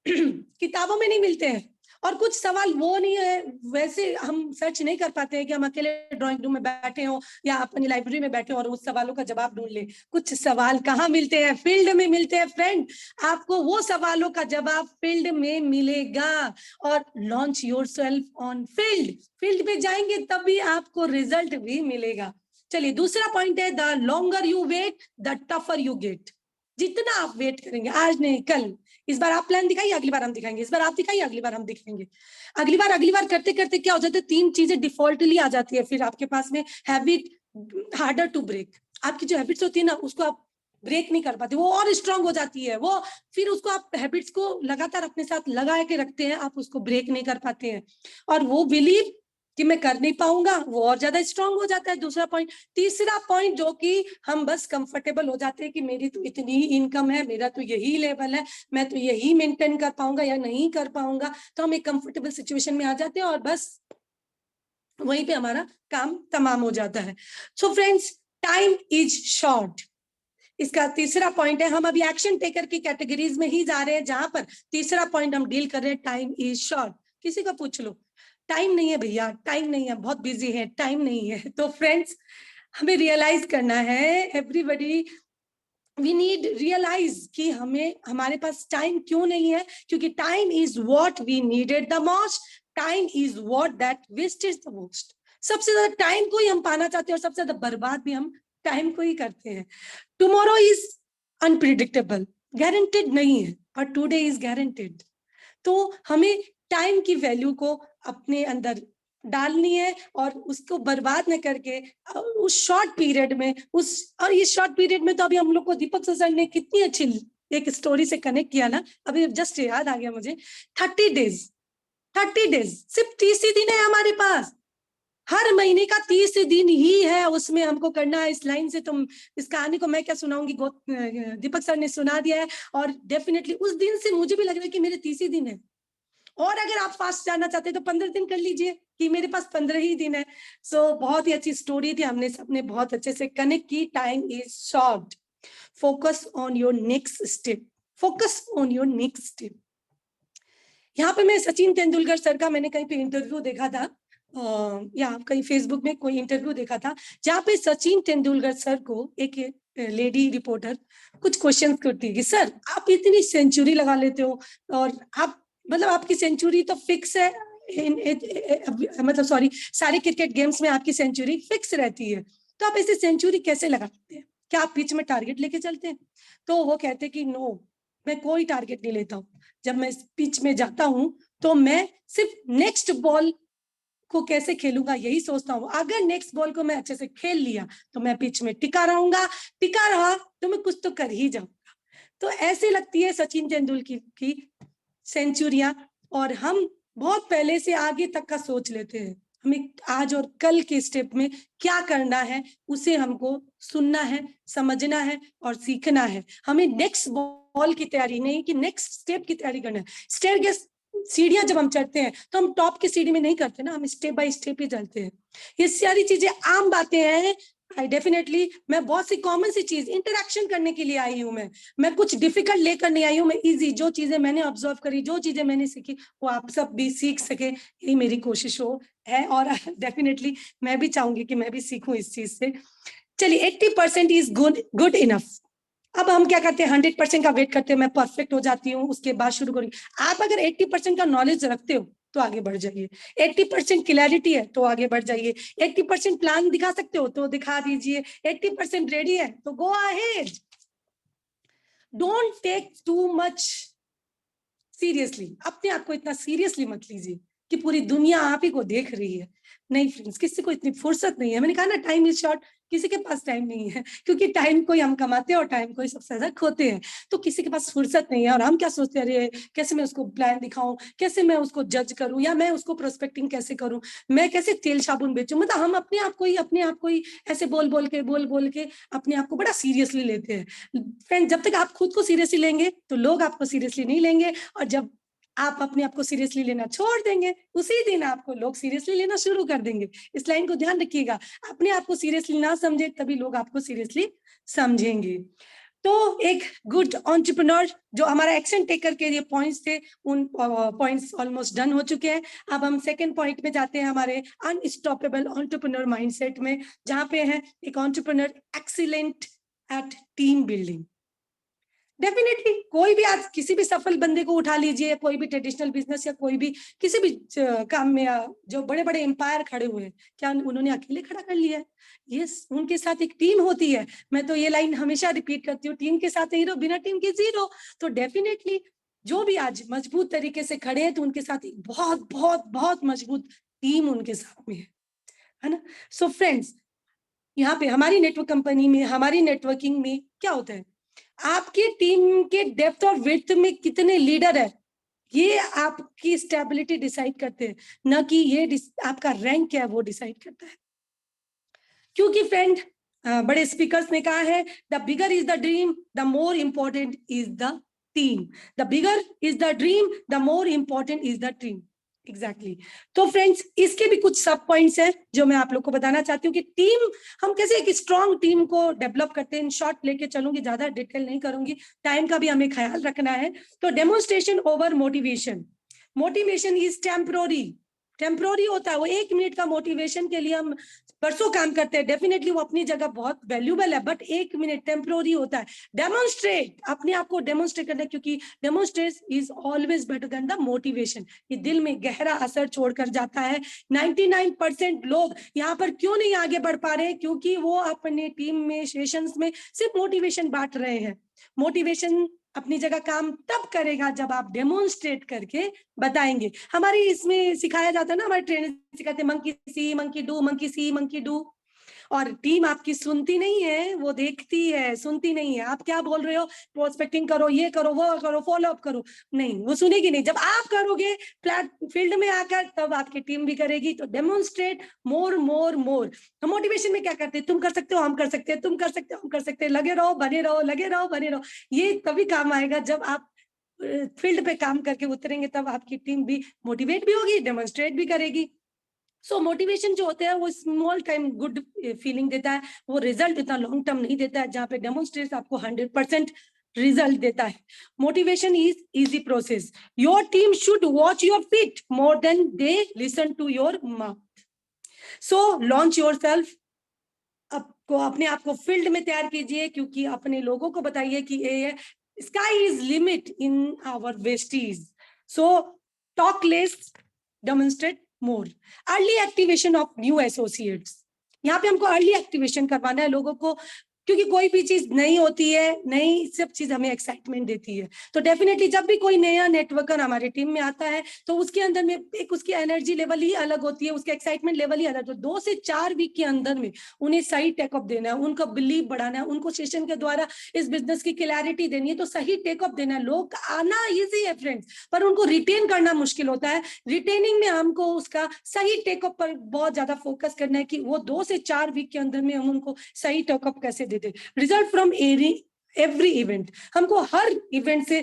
किताबों में नहीं मिलते हैं। और कुछ सवाल वो नहीं है, वैसे हम सर्च नहीं कर पाते हैं कि हम अकेले ड्राइंग रूम में बैठे हो या अपनी लाइब्रेरी में बैठे हो और उस सवालों का जवाब ढूंढ ले। कुछ सवाल कहाँ मिलते हैं? फील्ड में मिलते हैं फ्रेंड। आपको वो सवालों का जवाब फील्ड में मिलेगा। और launch yourself on field, field पे जाएंगे तभी आपको रिजल्ट भी मिलेगा। चलिए, दूसरा पॉइंट है, the longer you wait the tougher you get. जितना आप वेट करेंगे, आज नहीं कल, इस बार आप प्लान दिखाइए, अगली बार हम दिखाएंगे, इस बार आप दिखाइए, अगली बार हम दिखाएंगे, अगली बार करते करते क्या हो जाता है, 3 चीजें डिफॉल्टली आ जाती है फिर आपके पास में। हैबिट हार्डर टू ब्रेक, आपकी जो हैबिट्स होती है ना उसको आप ब्रेक नहीं कर पाते, वो और स्ट्रांग हो जाती है वो। फिर उसको आप हैबिट्स को लगातार अपने साथ लगा के रखते हैं, आप उसको ब्रेक नहीं कर पाते हैं, और वो बिलीव कि मैं कर नहीं पाऊंगा वो और ज्यादा स्ट्रांग हो जाता है। दूसरा पॉइंट। तीसरा पॉइंट, जो कि हम बस कंफर्टेबल हो जाते हैं कि मेरी तो इतनी ही इनकम है, मेरा तो यही लेवल है, मैं तो यही मेंटेन कर पाऊंगा या नहीं कर पाऊंगा, तो हम एक कंफर्टेबल सिचुएशन में आ जाते हैं और बस वहीं पे हमारा काम तमाम हो जाता है। So friends, time is short, इसका तीसरा पॉइंट है। हम अभी एक्शन टेकर की कैटेगरीज में ही जा रहे हैं, जहां पर तीसरा पॉइंट हम डील कर रहे हैं, टाइम इज शॉर्ट। किसी को पूछ लो, टाइम नहीं है भैया, टाइम नहीं है, बहुत बिजी है, टाइम नहीं है। तो फ्रेंड्स, हमें रियलाइज करना है, एवरीबॉडी वी नीड रियलाइज कि हमें हमारे पास टाइम क्यों नहीं है, क्योंकि time is what we needed the most, time is what that wastage the most. सबसे ज्यादा टाइम को ही हम पाना चाहते हैं और सबसे ज्यादा बर्बाद भी हम टाइम को ही करते हैं। टुमारो इज अनप्रिडिक्टेबल, गारंटेड नहीं है, और टुडे इज गारंटेड। तो हमें टाइम की वैल्यू को अपने अंदर डालनी है और उसको बर्बाद न करके उस शॉर्ट पीरियड में और ये शॉर्ट पीरियड में तो अभी हम लोग को दीपक सर ने कितनी अच्छी एक स्टोरी से कनेक्ट किया ना, अभी जस्ट याद आ गया मुझे। 30 डेज, 30 डेज, सिर्फ 30 ही दिन है हमारे पास। हर महीने का 30 दिन ही है, उसमें हमको करना है। इस लाइन से तुम, इस कहानी को मैं क्या सुनाऊंगी, दीपक सर ने सुना दिया है। और डेफिनेटली उस दिन से मुझे भी लग रहा है कि मेरे 30 ही दिन है। और अगर आप फास्ट जाना चाहते हैं तो 15 दिन कर लीजिए, कि मेरे पास 15 ही दिन है। सो बहुत ही अच्छी स्टोरी थी, हमने सबने बहुत अच्छे से कनेक्ट की। Time is short, focus on your next step, focus on your next step. यहाँ पे मैं सचिन तेंदुलकर सर का मैंने कहीं पे इंटरव्यू देखा था, या कहीं फेसबुक में कोई इंटरव्यू देखा था, जहाँ पे सचिन तेंदुलकर सर को एक लेडी रिपोर्टर कुछ क्वेश्चन करती है कि सर आप इतनी सेंचुरी लगा लेते हो, और आप मतलब आपकी सेंचुरी तो फिक्स है, मतलब सॉरी, सारे क्रिकेट गेम्स में आपकी सेंचुरी फिक्स रहती है, तो आप ऐसे सेंचुरी कैसे लगाते हैं? क्या आप पिच में टारगेट लेके चलते हैं? तो वो कहते हैं कि नो, मैं कोई टारगेट नहीं लेता हूँ। जब मैं पिच में जाता हूं तो मैं सिर्फ नेक्स्ट बॉल को कैसे खेलूंगा यही सोचता हूँ। अगर नेक्स्ट बॉल को मैं अच्छे से खेल लिया तो मैं पिच में टिका रहूंगा, टिका रहा तो मैं कुछ तो कर ही जाऊंगा। तो ऐसे लगती है सचिन तेंदुलकर की सेंचुरियां, और हम बहुत पहले से आगे तक का सोच लेते हैं। हमें आज और कल के स्टेप में क्या करना है उसे हमको सुनना है, समझना है और सीखना है। हमें नेक्स्ट बॉल की तैयारी नहीं कि नेक्स्ट स्टेप की तैयारी करना है। स्टेयरकेस, सीढ़ियां जब हम चढ़ते हैं तो हम टॉप की सीढ़ी में नहीं करते ना, हम स्टेप बाय स्टेप ही चलते हैं। ये सारी चीजें आम बातें हैं। डेफिनेटली मैं बहुत सी कॉमन सी चीज इंटरेक्शन करने के लिए आई हूं। मैं कुछ डिफिकल्ट लेकर नहीं आई हूँ, मैं इजी, जो चीजें मैंने ऑब्जर्व करी, जो चीजें मैंने सीखी, वो आप सब भी सीख सके, यही मेरी कोशिश है। और डेफिनेटली मैं भी चाहूंगी कि मैं भी सीखूं इस चीज से। चलिए 80% इज गुड इनफ। अब हम क्या करते हैं, 100% का वेट करते हैं, मैं परफेक्ट हो जाती हूँ उसके बाद शुरू करूंगी। आप अगर 80% का नॉलेज रखते हो तो आगे बढ़ जाइए, 80% क्लैरिटी है तो आगे बढ़ जाइए, 80% प्लान दिखा सकते हो तो दिखा दीजिए, 80% रेडी है तो go ahead. Don't take too much seriously, अपने आप को इतना सीरियसली मत लीजिए कि पूरी दुनिया आप ही को देख रही है। नहीं फ्रेंड्स, किसी को इतनी फुर्सत नहीं है। मैंने कहा ना, टाइम इज शॉर्ट, किसी के पास टाइम नहीं है, क्योंकि टाइम को ही हम कमाते हैं और टाइम को ही सबसे ज्यादा खोते हैं। तो किसी के पास फुर्सत नहीं है, और हम क्या सोचते हैं, अरे कैसे मैं उसको प्लान दिखाऊं, कैसे मैं उसको जज करूं, या मैं उसको प्रोस्पेक्टिंग कैसे करूं, मैं कैसे तेल साबुन बेचूं। मतलब हम अपने आप को ही ऐसे बोल बोल के अपने आप को बड़ा सीरियसली लेते हैं। फ्रेंड, जब तक आप खुद को सीरियसली लेंगे तो लोग आपको सीरियसली नहीं लेंगे, और जब आप अपने आप को सीरियसली लेना छोड़ देंगे, उसी दिन आपको लोग सीरियसली लेना शुरू कर देंगे। इस लाइन को ध्यान रखिएगा, अपने आप को सीरियसली ना समझे तभी लोग आपको सीरियसली समझेंगे। तो एक गुड एंटरप्रेन्योर, जो हमारा एक्शन टेकर के ये पॉइंट्स थे, उन पॉइंट्स ऑलमोस्ट डन हो चुके हैं। अब हम सेकंड पॉइंट में जाते हैं, हमारे अनस्टॉपेबल एंटरप्रेन्योर माइंडसेट में, जहां पे है एक entrepreneur excellent at team building. Definitely कोई भी आज किसी भी सफल बंदे को उठा लीजिए, कोई भी ट्रेडिशनल बिजनेस या कोई भी किसी भी काम में, जो बड़े बड़े एम्पायर खड़े हुए हैं, क्या उन्होंने अकेले खड़ा कर लिया है? यस, उनके साथ एक टीम होती है। मैं तो ये लाइन हमेशा रिपीट करती हूँ, टीम के साथ हीरो, बिना टीम के जीरो। तो डेफिनेटली जो भी आज मजबूत तरीके से खड़े हैं, तो उनके साथ एक बहुत बहुत बहुत मजबूत टीम उनके साथ में है ना। सो फ्रेंड्स, यहाँ पे हमारी नेटवर्क कंपनी में, हमारी नेटवर्किंग में क्या होता है, आपकी टीम के डेप्थ और विड्थ में कितने लीडर है, ये आपकी स्टेबिलिटी डिसाइड करते हैं, ना कि ये आपका रैंक क्या है वो डिसाइड करता है। क्योंकि फ्रेंड, बड़े स्पीकर्स ने कहा है, the bigger is the dream, the more important is the team. The bigger is the dream, the more important is the team. Exactly. तो फ्रेंड्स, इसके भी कुछ सब पॉइंट्स हैं जो मैं आप लोग को बताना चाहती हूँ कि टीम, हम कैसे एक स्ट्रॉन्ग टीम को डेवलप करते हैं। इन शॉर्ट लेके चलूंगी, ज्यादा डिटेल नहीं करूंगी, टाइम का भी हमें ख्याल रखना है। तो demonstration over motivation. Motivation is temporary, temporary होता है वो। 1 मिनट का मोटिवेशन के लिए हम परसों काम करते हैं, डेफिनेटली वो अपनी जगह बहुत वैल्यूबल है, बट 1 मिनट टेम्पररी होता है। डेमोन्स्ट्रेट, अपने आप को डेमोन्स्ट्रेट करना है, क्योंकि demonstrate is always better than the motivation. ये दिल में गहरा असर छोड़कर जाता है। 99% लोग यहाँ पर क्यों नहीं आगे बढ़ पा रहे हैं, क्योंकि वो अपने टीम में, सेशंस में सिर्फ मोटिवेशन बांट रहे हैं। मोटिवेशन अपनी जगह काम तब करेगा जब आप डेमोन्स्ट्रेट करके बताएंगे। हमारी इसमें सिखाया जाता है ना, हमारे ट्रेनर सिखाते हैं, monkey C monkey do, monkey C monkey do. और टीम आपकी सुनती नहीं है, वो देखती है, सुनती नहीं है। आप क्या बोल रहे हो, प्रोस्पेक्टिंग करो, ये करो, वो करो, फॉलो अप करो, नहीं, वो सुनेगी नहीं। जब आप करोगे फ्लैट फील्ड में आकर, तब आपकी टीम भी करेगी। तो डेमोन्स्ट्रेट मोर मोर मोर। हम मोटिवेशन में क्या करते हैं, तुम कर सकते हो, हम कर सकते हैं, तुम कर सकते हो, हम कर सकते हैं, लगे रहो, बने रहो, लगे रहो, बने रहो। ये तभी काम आएगा जब आप फील्ड पे काम करके उतरेंगे, तब आपकी टीम भी मोटिवेट भी होगी, डेमोन्स्ट्रेट भी करेगी। सो मोटिवेशन जो होता है वो स्मॉल टाइम गुड फीलिंग देता है, वो रिजल्ट इतना लॉन्ग टर्म नहीं देता है, जहां पे डेमोन्स्ट्रेट आपको 100% रिजल्ट देता है। Motivation is easy process. Your team should watch your feet more than they listen to your mouth. So launch your self, आपको अपने आप को फील्ड में तैयार कीजिए, क्योंकि अपने लोगों को बताइए कि ये sky is limit in our ventures. So talk less, demonstrate more. Early activation of new associates, यहाँ पे हमको अर्ली एक्टिवेशन करवाना है लोगों को, क्योंकि कोई भी चीज नई होती है, नई सब चीज हमें एक्साइटमेंट देती है। तो डेफिनेटली जब भी कोई नया नेटवर्कर हमारे टीम में आता है, तो उसके अंदर में एक उसकी एनर्जी लेवल ही अलग होती है, उसके एक्साइटमेंट लेवल ही अलग। तो 2 से 4 वीक के अंदर में उन्हें सही टेकअप देना है, उनका बिलीव बढ़ाना है, उनको सेशन के द्वारा इस बिजनेस की क्लैरिटी देनी है। तो सही टेकअप देना है। लोग आना इजी है फ्रेंड्स, पर उनको रिटेन करना मुश्किल होता है। रिटेनिंग में हमको उसका सही टेकअप पर बहुत ज्यादा फोकस करना है, कि वो 2 से 4 वीक के अंदर में हम उनको सही टेकअप कैसे देते। रिजल्ट फ्रॉम एवरी इवेंट, हमको हर इवेंट से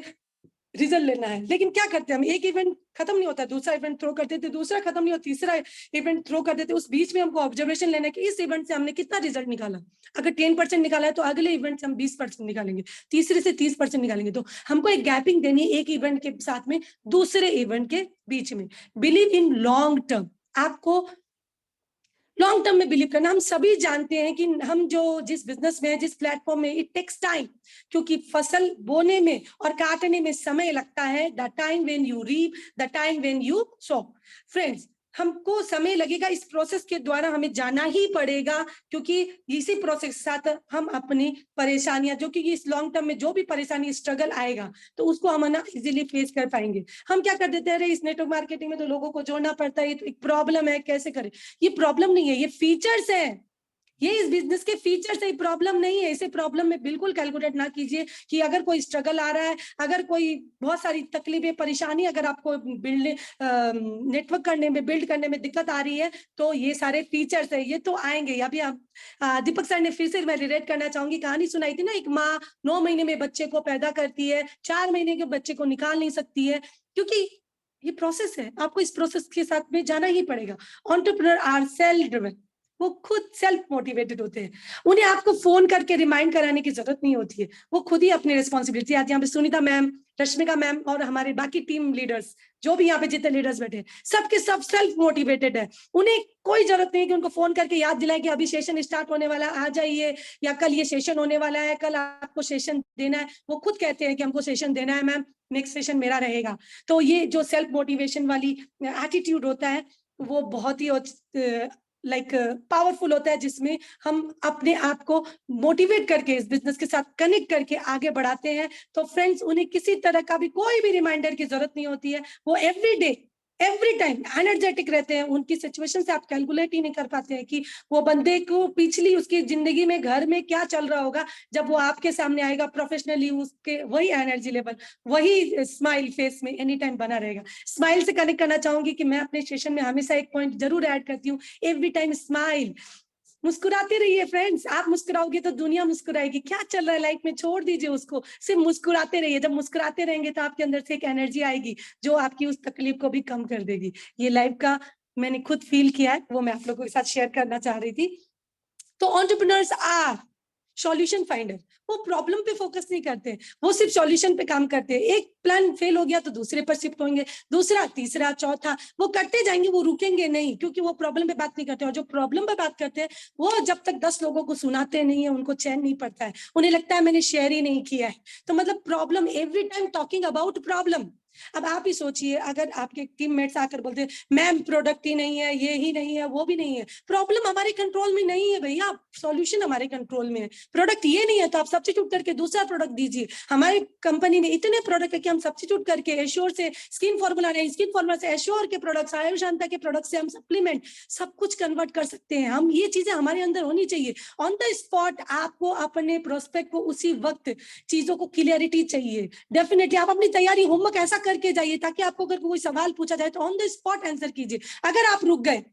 रिजल्ट लेना है। लेकिन क्या करते हैं हम, एक इवेंट खत्म नहीं होता, दूसरा इवेंट थ्रो कर देते, दूसरा खत्म नहीं होता, तीसरा इवेंट थ्रो कर देते। उस बीच में हमको ऑब्जर्वेशन लेना है कि इस इवेंट से हमने कितना रिजल्ट निकाला। अगर 10% निकाला है, तो अगले इवेंट से हम 20% निकालेंगे, तीसरे से 30% निकालेंगे। तो हमको एक गैपिंग देनी है एक इवेंट के साथ में दूसरे इवेंट के बीच में। बिलीव इन लॉन्ग टर्म, आपको लॉन्ग टर्म में बिलीव करना। हम सभी जानते हैं कि हम जो जिस बिजनेस में, जिस प्लेटफॉर्म में, इट टेक्स टाइम, क्योंकि फसल बोने में और काटने में समय लगता है। The time when you reap, the time when you sow. Friends, हमको समय लगेगा, इस प्रोसेस के द्वारा हमें जाना ही पड़ेगा, क्योंकि इसी प्रोसेस के साथ हम अपनी परेशानियां, जो कि इस लॉन्ग टर्म में जो भी परेशानी स्ट्रगल आएगा तो उसको हम ना इजीली फेस कर पाएंगे। हम क्या कर देते हैं, अरे इस नेटवर्क मार्केटिंग में तो लोगों को जोड़ना पड़ता है, ये तो एक प्रॉब्लम है, कैसे करें। ये प्रॉब्लम नहीं है, ये फीचर्स है, ये इस बिजनेस के फीचर्स है, प्रॉब्लम नहीं है। इसे प्रॉब्लम में बिल्कुल कैलकुलेट ना कीजिए कि अगर कोई स्ट्रगल आ रहा है, अगर कोई बहुत सारी तकलीफें, परेशानी अगर आपको नेटवर्क करने में, बिल्ड करने में दिक्कत आ रही है, तो ये सारे फीचर्स है, ये तो आएंगे। अभी आप दीपक सर ने फिर से मैं रिलेट करना चाहूंगी, कहानी सुनाई थी ना, एक माँ 9 महीने में बच्चे को पैदा करती है, 4 महीने के बच्चे को निकाल नहीं सकती है, क्योंकि ये प्रोसेस है, आपको इस प्रोसेस के साथ में जाना ही पड़ेगा। एंटरप्रेन्योर आर सेल्फ ड्रिवन, वो खुद सेल्फ मोटिवेटेड होते हैं, उन्हें आपको फोन करके रिमाइंड कराने की जरूरत नहीं होती है, वो खुद ही अपनी रिस्पॉन्सिबिलिटी। आज यहाँ पे सुनीता मैम, रश्मिका मैम और हमारे बाकी टीम लीडर्स, जो भी यहाँ पे जितने लीडर्स बैठे हैं, सबके सब सेल्फ मोटिवेटेड है। उन्हें कोई जरूरत नहीं है कि उनको फोन करके याद दिलाए कि अभी सेशन स्टार्ट होने वाला है, आ जाइए, या कल ये सेशन होने वाला है, कल आपको सेशन देना है। वो खुद कहते हैं कि हमको सेशन देना है मैम, नेक्स्ट सेशन मेरा रहेगा। तो ये जो सेल्फ मोटिवेशन वाली एटीट्यूड होता है, वो बहुत ही पावरफुल होता है, जिसमें हम अपने आप को मोटिवेट करके इस बिजनेस के साथ कनेक्ट करके आगे बढ़ाते हैं। तो फ्रेंड्स, उन्हें किसी तरह का भी कोई भी रिमाइंडर की जरूरत नहीं होती है, वो every day, every time energetic रहते हैं। उनकी सिचुएशन से आप कैलकुलेट ही नहीं कर पाते हैं कि वो बंदे को पिछली उसकी जिंदगी में, घर में क्या चल रहा होगा, जब वो आपके सामने आएगा प्रोफेशनली, उसके वही एनर्जी लेवल, वही स्माइल फेस में एनी टाइम बना रहेगा। स्माइल से कनेक्ट करना चाहूंगी कि मैं अपने सेशन में हमेशा एक पॉइंट जरूर ऐड करती हूँ, एवरी टाइम स्माइल। मुस्कुराते रहिए फ्रेंड्स, आप मुस्कुराओगे तो दुनिया मुस्कुराएगी। क्या चल रहा है लाइफ में छोड़ दीजिए उसको, सिर्फ मुस्कुराते रहिए। जब मुस्कुराते रहेंगे तो आपके अंदर से एक एनर्जी आएगी जो आपकी उस तकलीफ को भी कम कर देगी। ये लाइफ का मैंने खुद फील किया है, वो मैं आप लोगों के साथ शेयर करना चाह रही थी। तो एंटरप्रेन्योर्स आर सॉल्यूशन फाइंडर, वो प्रॉब्लम पे फोकस नहीं करते, वो सिर्फ सॉल्यूशन पे काम करते हैं। एक प्लान फेल हो गया तो दूसरे पर शिफ्ट होंगे, दूसरा, तीसरा, चौथा, वो करते जाएंगे, वो रुकेंगे नहीं, क्योंकि वो प्रॉब्लम पे बात नहीं करते। और जो प्रॉब्लम पे बात करते हैं, वो जब तक 10 लोगों को सुनाते नहीं है, उनको चैन नहीं पड़ता है, उन्हें लगता है मैंने शेयर ही नहीं किया है। तो मतलब problem, every time talking about problem. अब आप ही सोचिए, अगर आपके टीममेट्स आकर बोलते हैं मैम प्रोडक्ट ही नहीं है, ये ही नहीं है, वो भी नहीं है, प्रॉब्लम हमारे कंट्रोल में नहीं है भैया, सॉल्यूशन हमारे कंट्रोल में है। प्रोडक्ट ये नहीं है तो आप सब्स्टिट्यूट करके दूसरा प्रोडक्ट दीजिए। हमारी कंपनी में इतने प्रोडक्ट है कि हम सब्स्टिट्यूट करके एश्योर से स्किन फॉर्मूला रहे, स्किन फॉर्मूला से एश्योर के प्रोडक्ट्स, आयुष शांता के प्रोडक्ट से हम सप्लीमेंट, सब कुछ कन्वर्ट कर सकते हैं हम। ये चीजें हमारे अंदर होनी चाहिए। ऑन द स्पॉट आपको अपने प्रोस्पेक्ट को उसी वक्त चीजों को क्लियरिटी चाहिए। डेफिनेटली आप अपनी तैयारी, होमवर्क ऐसा करके जाइए ताकि आपको अगर कोई सवाल पूछा जाए तो ऑन द स्पॉट आंसर कीजिए। अगर आप रुक गए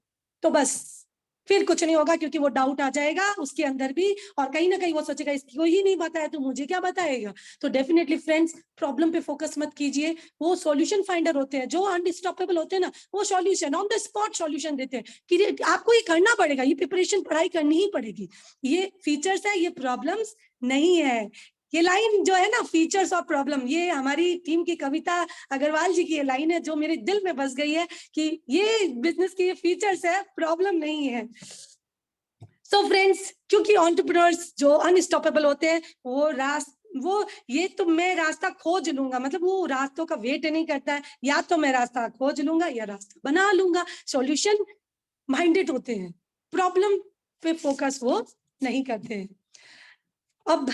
तो बस फिर कुछ नहीं होगा, क्योंकि वो डाउट आ जाएगा उसके अंदर भी, और कहीं ना कहीं वो सोचेगा इसको ही नहीं बताया तो मुझे क्या बताएगा। तो डेफिनेटली फ्रेंड्स, प्रॉब्लम पे फोकस मत कीजिए, वो सॉल्यूशन फाइंडर होते हैं, जो अनस्टॉपेबल होते हैं ना, वो solution, on the spot solution देते हैं कि आपको ये करना पड़ेगा, ये प्रिपरेशन, पढ़ाई करनी ही पड़ेगी। ये फीचर्स है, ये प्रॉब्लम्स नहीं है। ये लाइन जो है ना, फीचर्स और प्रॉब्लम, ये हमारी टीम की कविता अग्रवाल जी की ये लाइन है जो मेरे दिल में बस गई है कि ये बिजनेस की ये फीचर्स है, प्रॉब्लम नहीं है। सो फ्रेंड्स, क्योंकि एंटरप्रेन्योर्स जो अनस्टॉपेबल होते हैं, वो ये तो मैं रास्ता खोज लूंगा, मतलब वो रास्तों का वेट नहीं करता है, या तो मैं रास्ता खोज लूंगा या रास्ता बना लूंगा। सॉल्यूशन माइंडेड होते हैं, प्रॉब्लम पे फोकस वो नहीं करते हैं। अब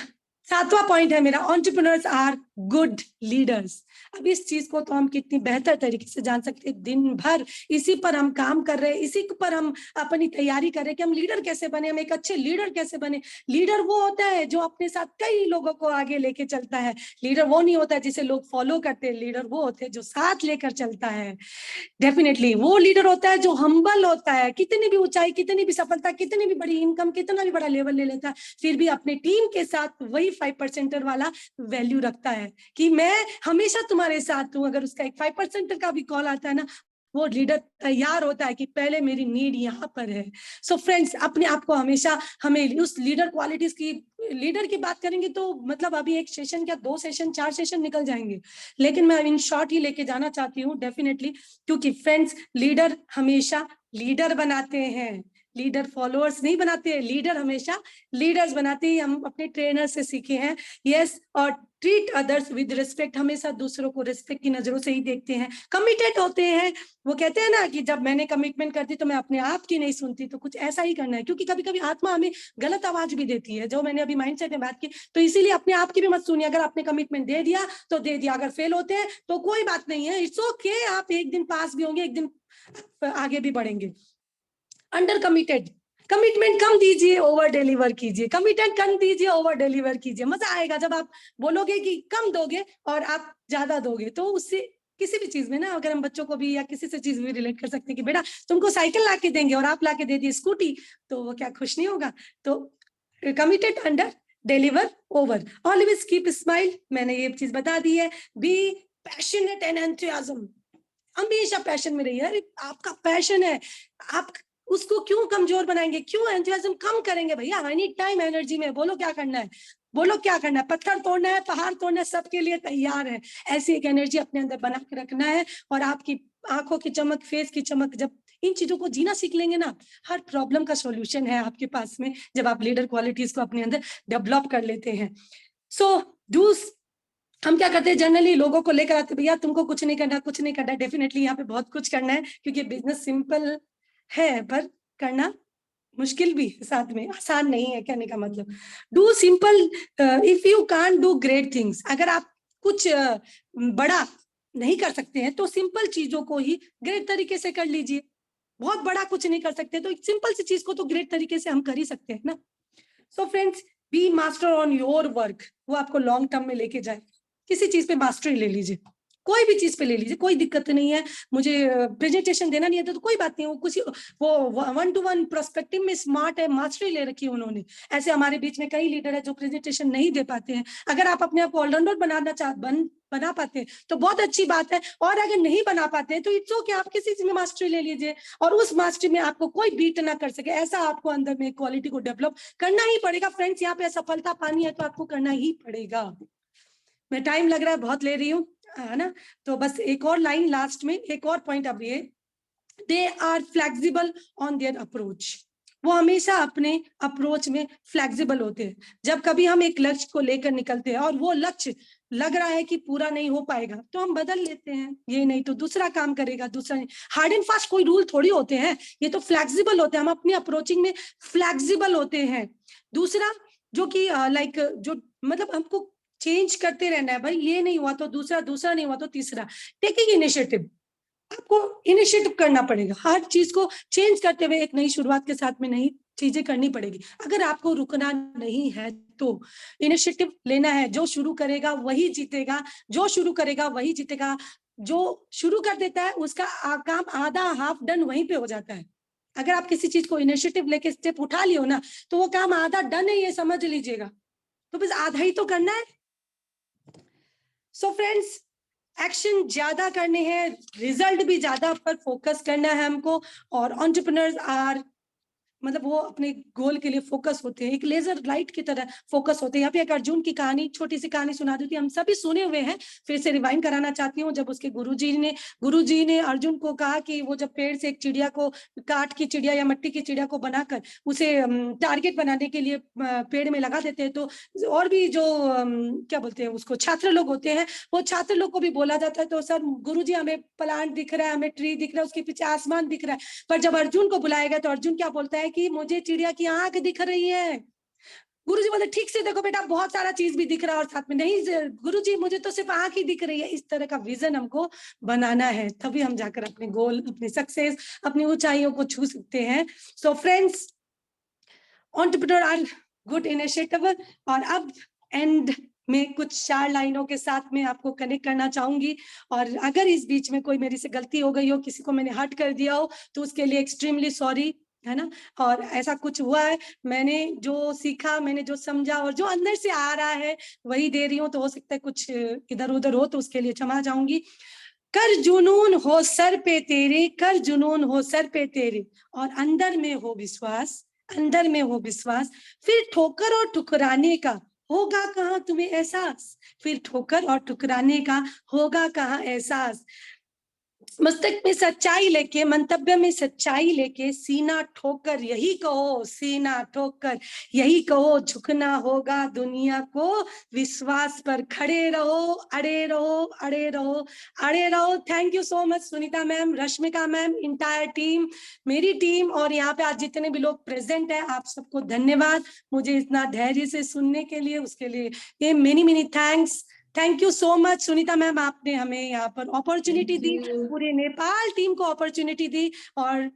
7वां पॉइंट है मेरा, एंटरप्रेन्योर्स आर गुड लीडर्स। अब इस चीज को तो हम कितनी बेहतर तरीके से जान सकते हैं, दिन भर इसी पर हम काम कर रहे हैं, इसी पर हम अपनी तैयारी कर रहे हैं कि हम लीडर कैसे बने, हम एक अच्छे लीडर कैसे बने। लीडर वो होता है जो अपने साथ कई लोगों को आगे लेके चलता है। लीडर वो नहीं होता है जिसे लोग फॉलो करते हैं, लीडर वो होते हैं जो साथ लेकर चलता है। डेफिनेटली वो लीडर होता है जो हम्बल होता है, कितनी भी ऊंचाई, कितनी भी सफलता, कितनी भी बड़ी इनकम, कितना भी बड़ा लेवल ले लेता है, फिर भी अपने टीम के साथ वही 5% वाला वैल्यू रखता है कि मैं हमेशा तुम्हारे साथ हूं। अगर उसका एक 5% का भी कॉल आता है ना, वो लीडर तैयार होता है कि पहले मेरी नीड यहाँ पर है। सो फ्रेंड्स, अपने आप को हमेशा, हमें उस लीडर क्वालिटीज की, लीडर की बात करेंगे तो मतलब अभी एक सेशन क्या 2 सेशन 4 सेशन निकल जाएंगे, लेकिन मैं इन शॉर्ट ही लेके जाना चाहती हूँ डेफिनेटली, क्योंकि फ्रेंड्स, लीडर हमेशा लीडर बनाते हैं, लीडर फॉलोअर्स नहीं बनाते, लीडर हमेशा लीडर्स बनाते हैं। हम अपने ट्रेनर से सीखे हैं। यस, और ट्रीट अदर्स विद रिस्पेक्ट, हमेशा दूसरों को रिस्पेक्ट की नजरों से ही देखते हैं। कमिटेड होते हैं, वो कहते हैं ना कि जब मैंने कमिटमेंट कर दी तो मैं अपने आप की नहीं सुनती, तो कुछ ऐसा ही करना है, क्योंकि कभी कभी आत्मा हमें गलत आवाज भी देती है, जो मैंने अभी माइंडसेट में बात की। तो इसीलिए अपने आप की भी मत सुनिए। अगर आपने कमिटमेंट दे दिया तो दे दिया, अगर फेल होते हैं तो कोई बात नहीं है, इट्स ओके। आप एक दिन पास भी होंगे, एक दिन आगे भी बढ़ेंगे। अंडर कमिटेड, कमिटमेंट कम दीजिए, ओवर डिलीवर कीजिए। कमिटमेंट कम दीजिए, ओवर डिलीवर कीजिए। मजा आएगा जब आप बोलोगे कि कम दोगे और आप ज्यादा दोगे। तो उससे किसी भी चीज में ना, अगर हम बच्चों को भी या किसी से चीज भी रिलेट कर सकते हैं कि बेटा तुमको साइकिल ला के देंगे और आप ला के दे दिए स्कूटी, तो वो क्या खुश नहीं होगा? तो committed, under, deliver, over. Always keep smile, मैंने ये चीज बता दी है। बी पैशनेट एंड एंथुसियाज्म, हमेशा पैशन में रहिए। अरे आपका पैशन है, आप उसको क्यों कमजोर बनाएंगे, क्यों एंथुसियाज्म कम करेंगे? भैया एनी टाइम एनर्जी में बोलो क्या करना है, बोलो क्या करना है, पत्थर तोड़ना है, पहाड़ तोड़ना है, सबके लिए तैयार है। ऐसी एक एनर्जी अपने अंदर बना के रखना है। और आपकी आंखों की चमक, फेस की चमक, जब इन चीजों को जीना सीख लेंगे ना, हर प्रॉब्लम का सॉल्यूशन है आपके पास में, जब आप लीडर क्वालिटीज को अपने अंदर डेवलप कर लेते हैं। सो डूज, हम क्या करते हैं जनरली, लोगों को लेकर आते, भैया तुमको कुछ नहीं करना, कुछ नहीं करना। डेफिनेटली यहाँ पे बहुत कुछ करना है, क्योंकि बिजनेस सिंपल है पर करना मुश्किल भी, साथ में आसान नहीं है। कहने का मतलब, do simple if you can't do great things. अगर आप कुछ बड़ा नहीं कर सकते हैं तो सिंपल चीजों को ही ग्रेट तरीके से कर लीजिए। बहुत बड़ा कुछ नहीं कर सकते तो सिंपल सी चीज को तो ग्रेट तरीके से हम कर ही सकते हैं ना। So friends, be master on your work, वो आपको लॉन्ग टर्म में लेके जाए। किसी चीज पे मास्टरी ले लीजिए, कोई भी चीज पे ले लीजिए, कोई दिक्कत नहीं है। मुझे प्रेजेंटेशन देना नहीं आता तो कोई बात नहीं, वो कुछ वो 1-to-1 प्रोस्पेक्टिव में स्मार्ट है, मास्टरी ले रखी है उन्होंने। ऐसे हमारे बीच में कई लीडर है जो प्रेजेंटेशन नहीं दे पाते हैं। अगर आप अपने आप को ऑलराउंडर बना पाते हैं तो बहुत अच्छी बात है, और अगर नहीं बना पाते हैं तो इट्स ओके, आप किसी चीज में मास्टरी ले लीजिए और उस मास्टरी में आपको कोई बीट ना कर सके। ऐसा आपको अंदर में क्वालिटी को डेवलप करना ही पड़ेगा। फ्रेंड्स, यहाँ पे सफलता पानी है तो आपको करना ही पड़ेगा। मैं टाइम लग रहा है, बहुत ले रही हूँ, है ना? तो बस एक और लाइन लास्ट में, एक और पॉइंट अब ये, they are flexible on their approach. वो हमेशा अपने अप्रोच में फ्लेक्सिबल होते हैं। जब कभी हम एक लक्ष्य को लेकर निकलते हैं और वो लक्ष्य लग रहा है कि पूरा नहीं हो पाएगा तो हम बदल लेते हैं, ये नहीं तो दूसरा काम करेगा, दूसरा नहीं। हार्ड एंड फास्ट कोई रूल थोड़ी होते हैं, ये तो फ्लेक्सिबल होते हैं। हम अपनी अप्रोचिंग में फ्लेक्सिबल होते हैं। दूसरा जो कि लाइक जो मतलब हमको चेंज करते रहना है भाई, ये नहीं हुआ तो दूसरा, दूसरा नहीं हुआ तो तीसरा। टेकिंग इनिशिएटिव, आपको इनिशिएटिव करना पड़ेगा। हर चीज को चेंज करते हुए एक नई शुरुआत के साथ में नई चीजें करनी पड़ेगी। अगर आपको रुकना नहीं है तो इनिशिएटिव लेना है। जो शुरू करेगा वही जीतेगा, जो शुरू करेगा वही जीतेगा। जो शुरू कर देता है उसका काम आधा हाफ डन वहीं पे हो जाता है। अगर आप किसी चीज को इनिशिएटिव लेके स्टेप उठा लियो ना तो वो काम आधा डन है, ये समझ लीजिएगा। तो बस आधा ही तो करना है। सो फ्रेंड्स, एक्शन ज्यादा करने हैं, रिजल्ट भी ज्यादा पर फोकस करना है हमको। और एंटरप्रेन्योर्स आर मतलब वो अपने गोल के लिए फोकस होते हैं, एक लेजर लाइट की तरह फोकस होते हैं। यहाँ पे एक अर्जुन की कहानी, छोटी सी कहानी सुना दी थी, हम सभी सुने हुए हैं, फिर से रिवाइंड कराना चाहती हूँ। जब उसके गुरुजी ने अर्जुन को कहा कि वो जब पेड़ से एक चिड़िया को, काठ की चिड़िया या मिट्टी की चिड़िया को बनाकर उसे टारगेट बनाने के लिए पेड़ में लगा देते हैं, तो और भी जो क्या बोलते हैं उसको, छात्र लोग होते हैं, वो छात्र लोग को भी बोला जाता है तो सर गुरुजी हमें प्लांट दिख रहा है, हमें ट्री दिख रहा है, उसके पीछे आसमान दिख रहा है। पर जब अर्जुन को बुलाया गया तो अर्जुन क्या बोलता है कि मुझे चिड़िया की आंख दिख रही है। गुरुजी बोलते ठीक से देखो बेटा, बहुत सारा चीज भी दिख रहा है और साथ में नहीं गुरुजी मुझे तो सिर्फ आंख ही दिख रही है। इस तरह का विजन हमको बनाना है, तभी हम जाकर अपने गोल, अपनी सक्सेस, अपनी ऊंचाइयों को छू सकते हैं। So friends, entrepreneur are good initiative. और अब एंड में कुछ 4 लाइनों के साथ में आपको कनेक्ट करना चाहूंगी। और अगर इस बीच में कोई मेरी से गलती हो गई हो, किसी को मैंने हर्ट कर दिया हो, तो उसके लिए एक्सट्रीमली सॉरी, है ना? और ऐसा कुछ हुआ है, मैंने जो सीखा, मैंने जो समझा और जो अंदर से आ रहा है वही दे रही हूँ। तो हो सकता है कुछ इधर उधर हो तो उसके लिए क्षमा चाहूंगी। कर जुनून हो सर पे तेरे, कर जुनून हो सर पे तेरे, और अंदर में हो विश्वास, अंदर में हो विश्वास। फिर ठोकर और ठुकराने का होगा कहाँ तुम्हें एहसास, फिर ठोकर और ठुकराने का होगा कहाँ एहसास। मस्तक में सच्चाई लेके, मंतव्य में सच्चाई लेके, सीना ठोकर यही कहो, सीना ठोकर यही कहो, झुकना होगा दुनिया को विश्वास पर, खड़े रहो, अड़े रहो, अड़े रहो, अड़े रहो। Thank you so much Sunita ma'am, Rashmika ma'am, entire team, मेरी टीम, और यहाँ पे आज जितने भी लोग प्रेजेंट है, आप सबको धन्यवाद मुझे इतना धैर्य से सुनने के लिए, उसके लिए ये many thanks. Thank you so much Sunita ma'am, आपने हमें यहाँ पर अपॉर्चुनिटी दी, पूरे नेपाल टीम को अपॉर्चुनिटी दी, और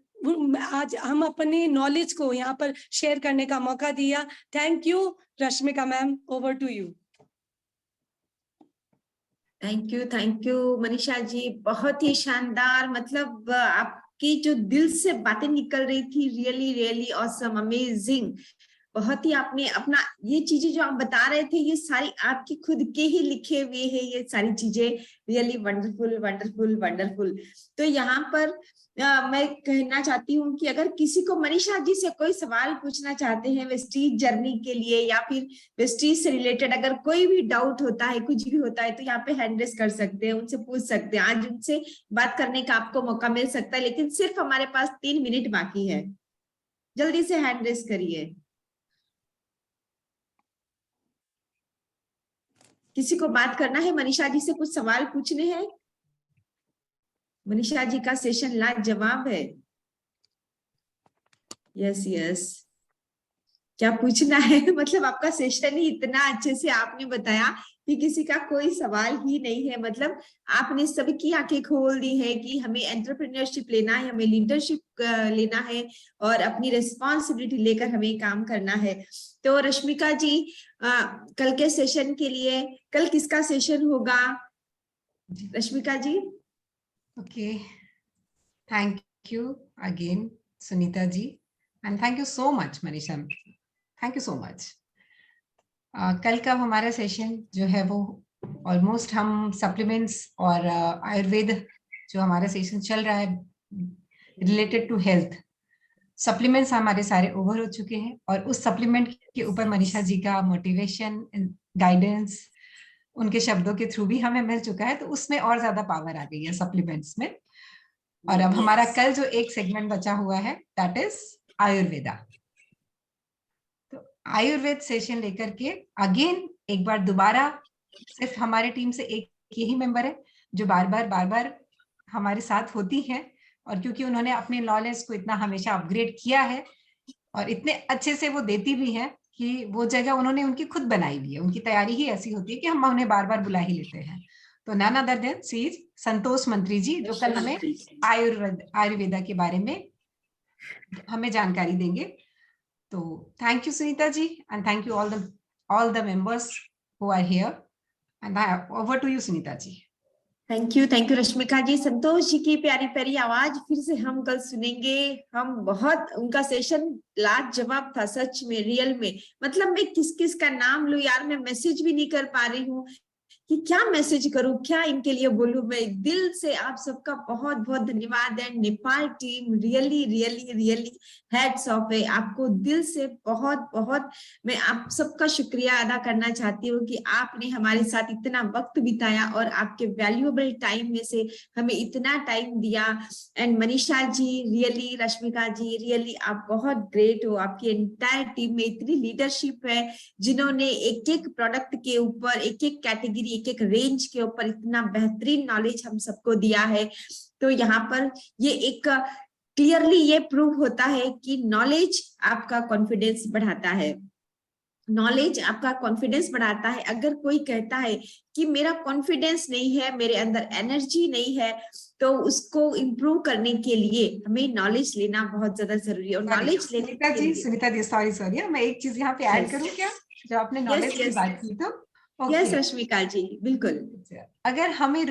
आज हम अपनी नॉलेज को यहाँ पर शेयर करने का मौका दिया। Thank you Rashmika ma'am, over to you. Thank you Manisha ji, बहुत ही शानदार, मतलब आपकी जो दिल से बातें निकल रही थी, रियली रियली ऑसम, अमेजिंग। बहुत ही आपने अपना ये चीजें जो आप बता रहे थे, ये सारी आपकी खुद के ही लिखे हुए हैं, ये सारी चीजें रियली वंडरफुल वंडरफुल वंडरफुल। तो यहाँ पर मैं कहना चाहती हूँ कि अगर किसी को मनीषा जी से कोई सवाल पूछना चाहते हैं वेस्टीज जर्नी के लिए, या फिर वेस्टीज से रिलेटेड अगर कोई भी डाउट होता है, कुछ भी होता है, तो यहाँ पे हैंड रेस कर सकते हैं, उनसे पूछ सकते हैं। आज उनसे बात करने का आपको मौका मिल सकता है, लेकिन सिर्फ हमारे पास 3 मिनट बाकी है, जल्दी से हैंड रेस करिए। किसी को बात करना है, मनीषा जी से कुछ सवाल पूछने हैं? मनीषा जी का सेशन लाजवाब है। यस यस, क्या पूछना है? मतलब आपका सेशन ही इतना अच्छे से आपने बताया कि किसी का कोई सवाल ही नहीं है। मतलब आपने सबकी आंखें खोल दी है कि हमें एंटरप्रेन्योरशिप लेना है, हमें लीडरशिप लेना है, और अपनी रिस्पॉन्सिबिलिटी लेकर हमें काम करना है। तो रश्मिका जी, कल के सेशन के लिए, कल किसका सेशन होगा Rashmika ji? Okay, thank you again Sunita ji, and thank you so much Manisha, thank you so much. कल का हमारा सेशन जो है वो ऑलमोस्ट हम सप्लीमेंट्स और आयुर्वेद जो हमारा सेशन चल रहा है रिलेटेड टू हेल्थ, सप्लीमेंट्स हमारे सारे ओवर हो चुके हैं, और उस सप्लीमेंट के ऊपर मनीषा जी का मोटिवेशन, गाइडेंस, उनके शब्दों के थ्रू भी हमें मिल चुका है, तो उसमें और ज्यादा पावर आ गई है सप्लीमेंट्स में। और अब हमारा कल जो एक सेगमेंट बचा हुआ है दैट इज आयुर्वेदा। तो आयुर्वेद सेशन लेकर के अगेन एक बार दोबारा, सिर्फ हमारे टीम से एक यही मेंबर है जो बार बार हमारे साथ होती है, और क्योंकि उन्होंने अपने नॉलेज को इतना हमेशा अपग्रेड किया है और इतने अच्छे से वो देती भी है कि वो जगह उन्होंने उनकी खुद बनाई हुई है, उनकी तैयारी ही ऐसी होती है कि हम उन्हें बार बार बुला ही लेते हैं। तो नन अदर देन सीज संतोष मंत्री जी, जो कल हमें आयुर्वेदा के बारे में हमें जानकारी देंगे। तो thank you Sunita ji, and thank you all the members who are here, and over to you Sunita ji. Thank you Rashmika ji. Santosh ji की प्यारी प्यारी आवाज फिर से हम कल सुनेंगे। हम बहुत, उनका सेशन लाजवाब था सच में, रियल में। मतलब मैं किस किस का नाम लूं यार, मैं मैसेज भी नहीं कर पा रही हूँ कि क्या मैसेज करूं, क्या इनके लिए बोलूं। मैं दिल से आप सबका बहुत बहुत धन्यवाद है। Nepal team really really really heads of है, आपको दिल से बहुत बहुत मैं आप सबका शुक्रिया अदा करना चाहती हूँ कि आपने हमारे साथ इतना वक्त बिताया और आपके वैल्यूएबल टाइम में से हमें इतना टाइम दिया। And Manisha ji really, Rashmika ji really, आप बहुत ग्रेट हो। आपकी एंटायर टीम में इतनी लीडरशिप है, जिन्होंने एक एक प्रोडक्ट के ऊपर, एक एक कैटेगरी, एक एक रेंज के ऊपर इतना बेहतरीन नॉलेज हम सबको दिया है। तो यहाँ पर ये एक क्लियरली ये प्रूव होता है कि नॉलेज आपका कॉन्फिडेंस बढ़ाता है, नॉलेज आपका कॉन्फिडेंस बढ़ाता है। अगर कोई कहता है कि मेरा कॉन्फिडेंस नहीं है, मेरे अंदर एनर्जी नहीं है, तो उसको इम्प्रूव करने के लिए हमें नॉलेज लेना बहुत ज्यादा जरूरी है। और नॉलेज लेने सुनीता जी सॉरी मैं एक चीज यहाँ पे ऐड करूँ क्या, जो आपने नॉलेज की बात की, तो यस रश्मिका जी बिल्कुल। अगर हमें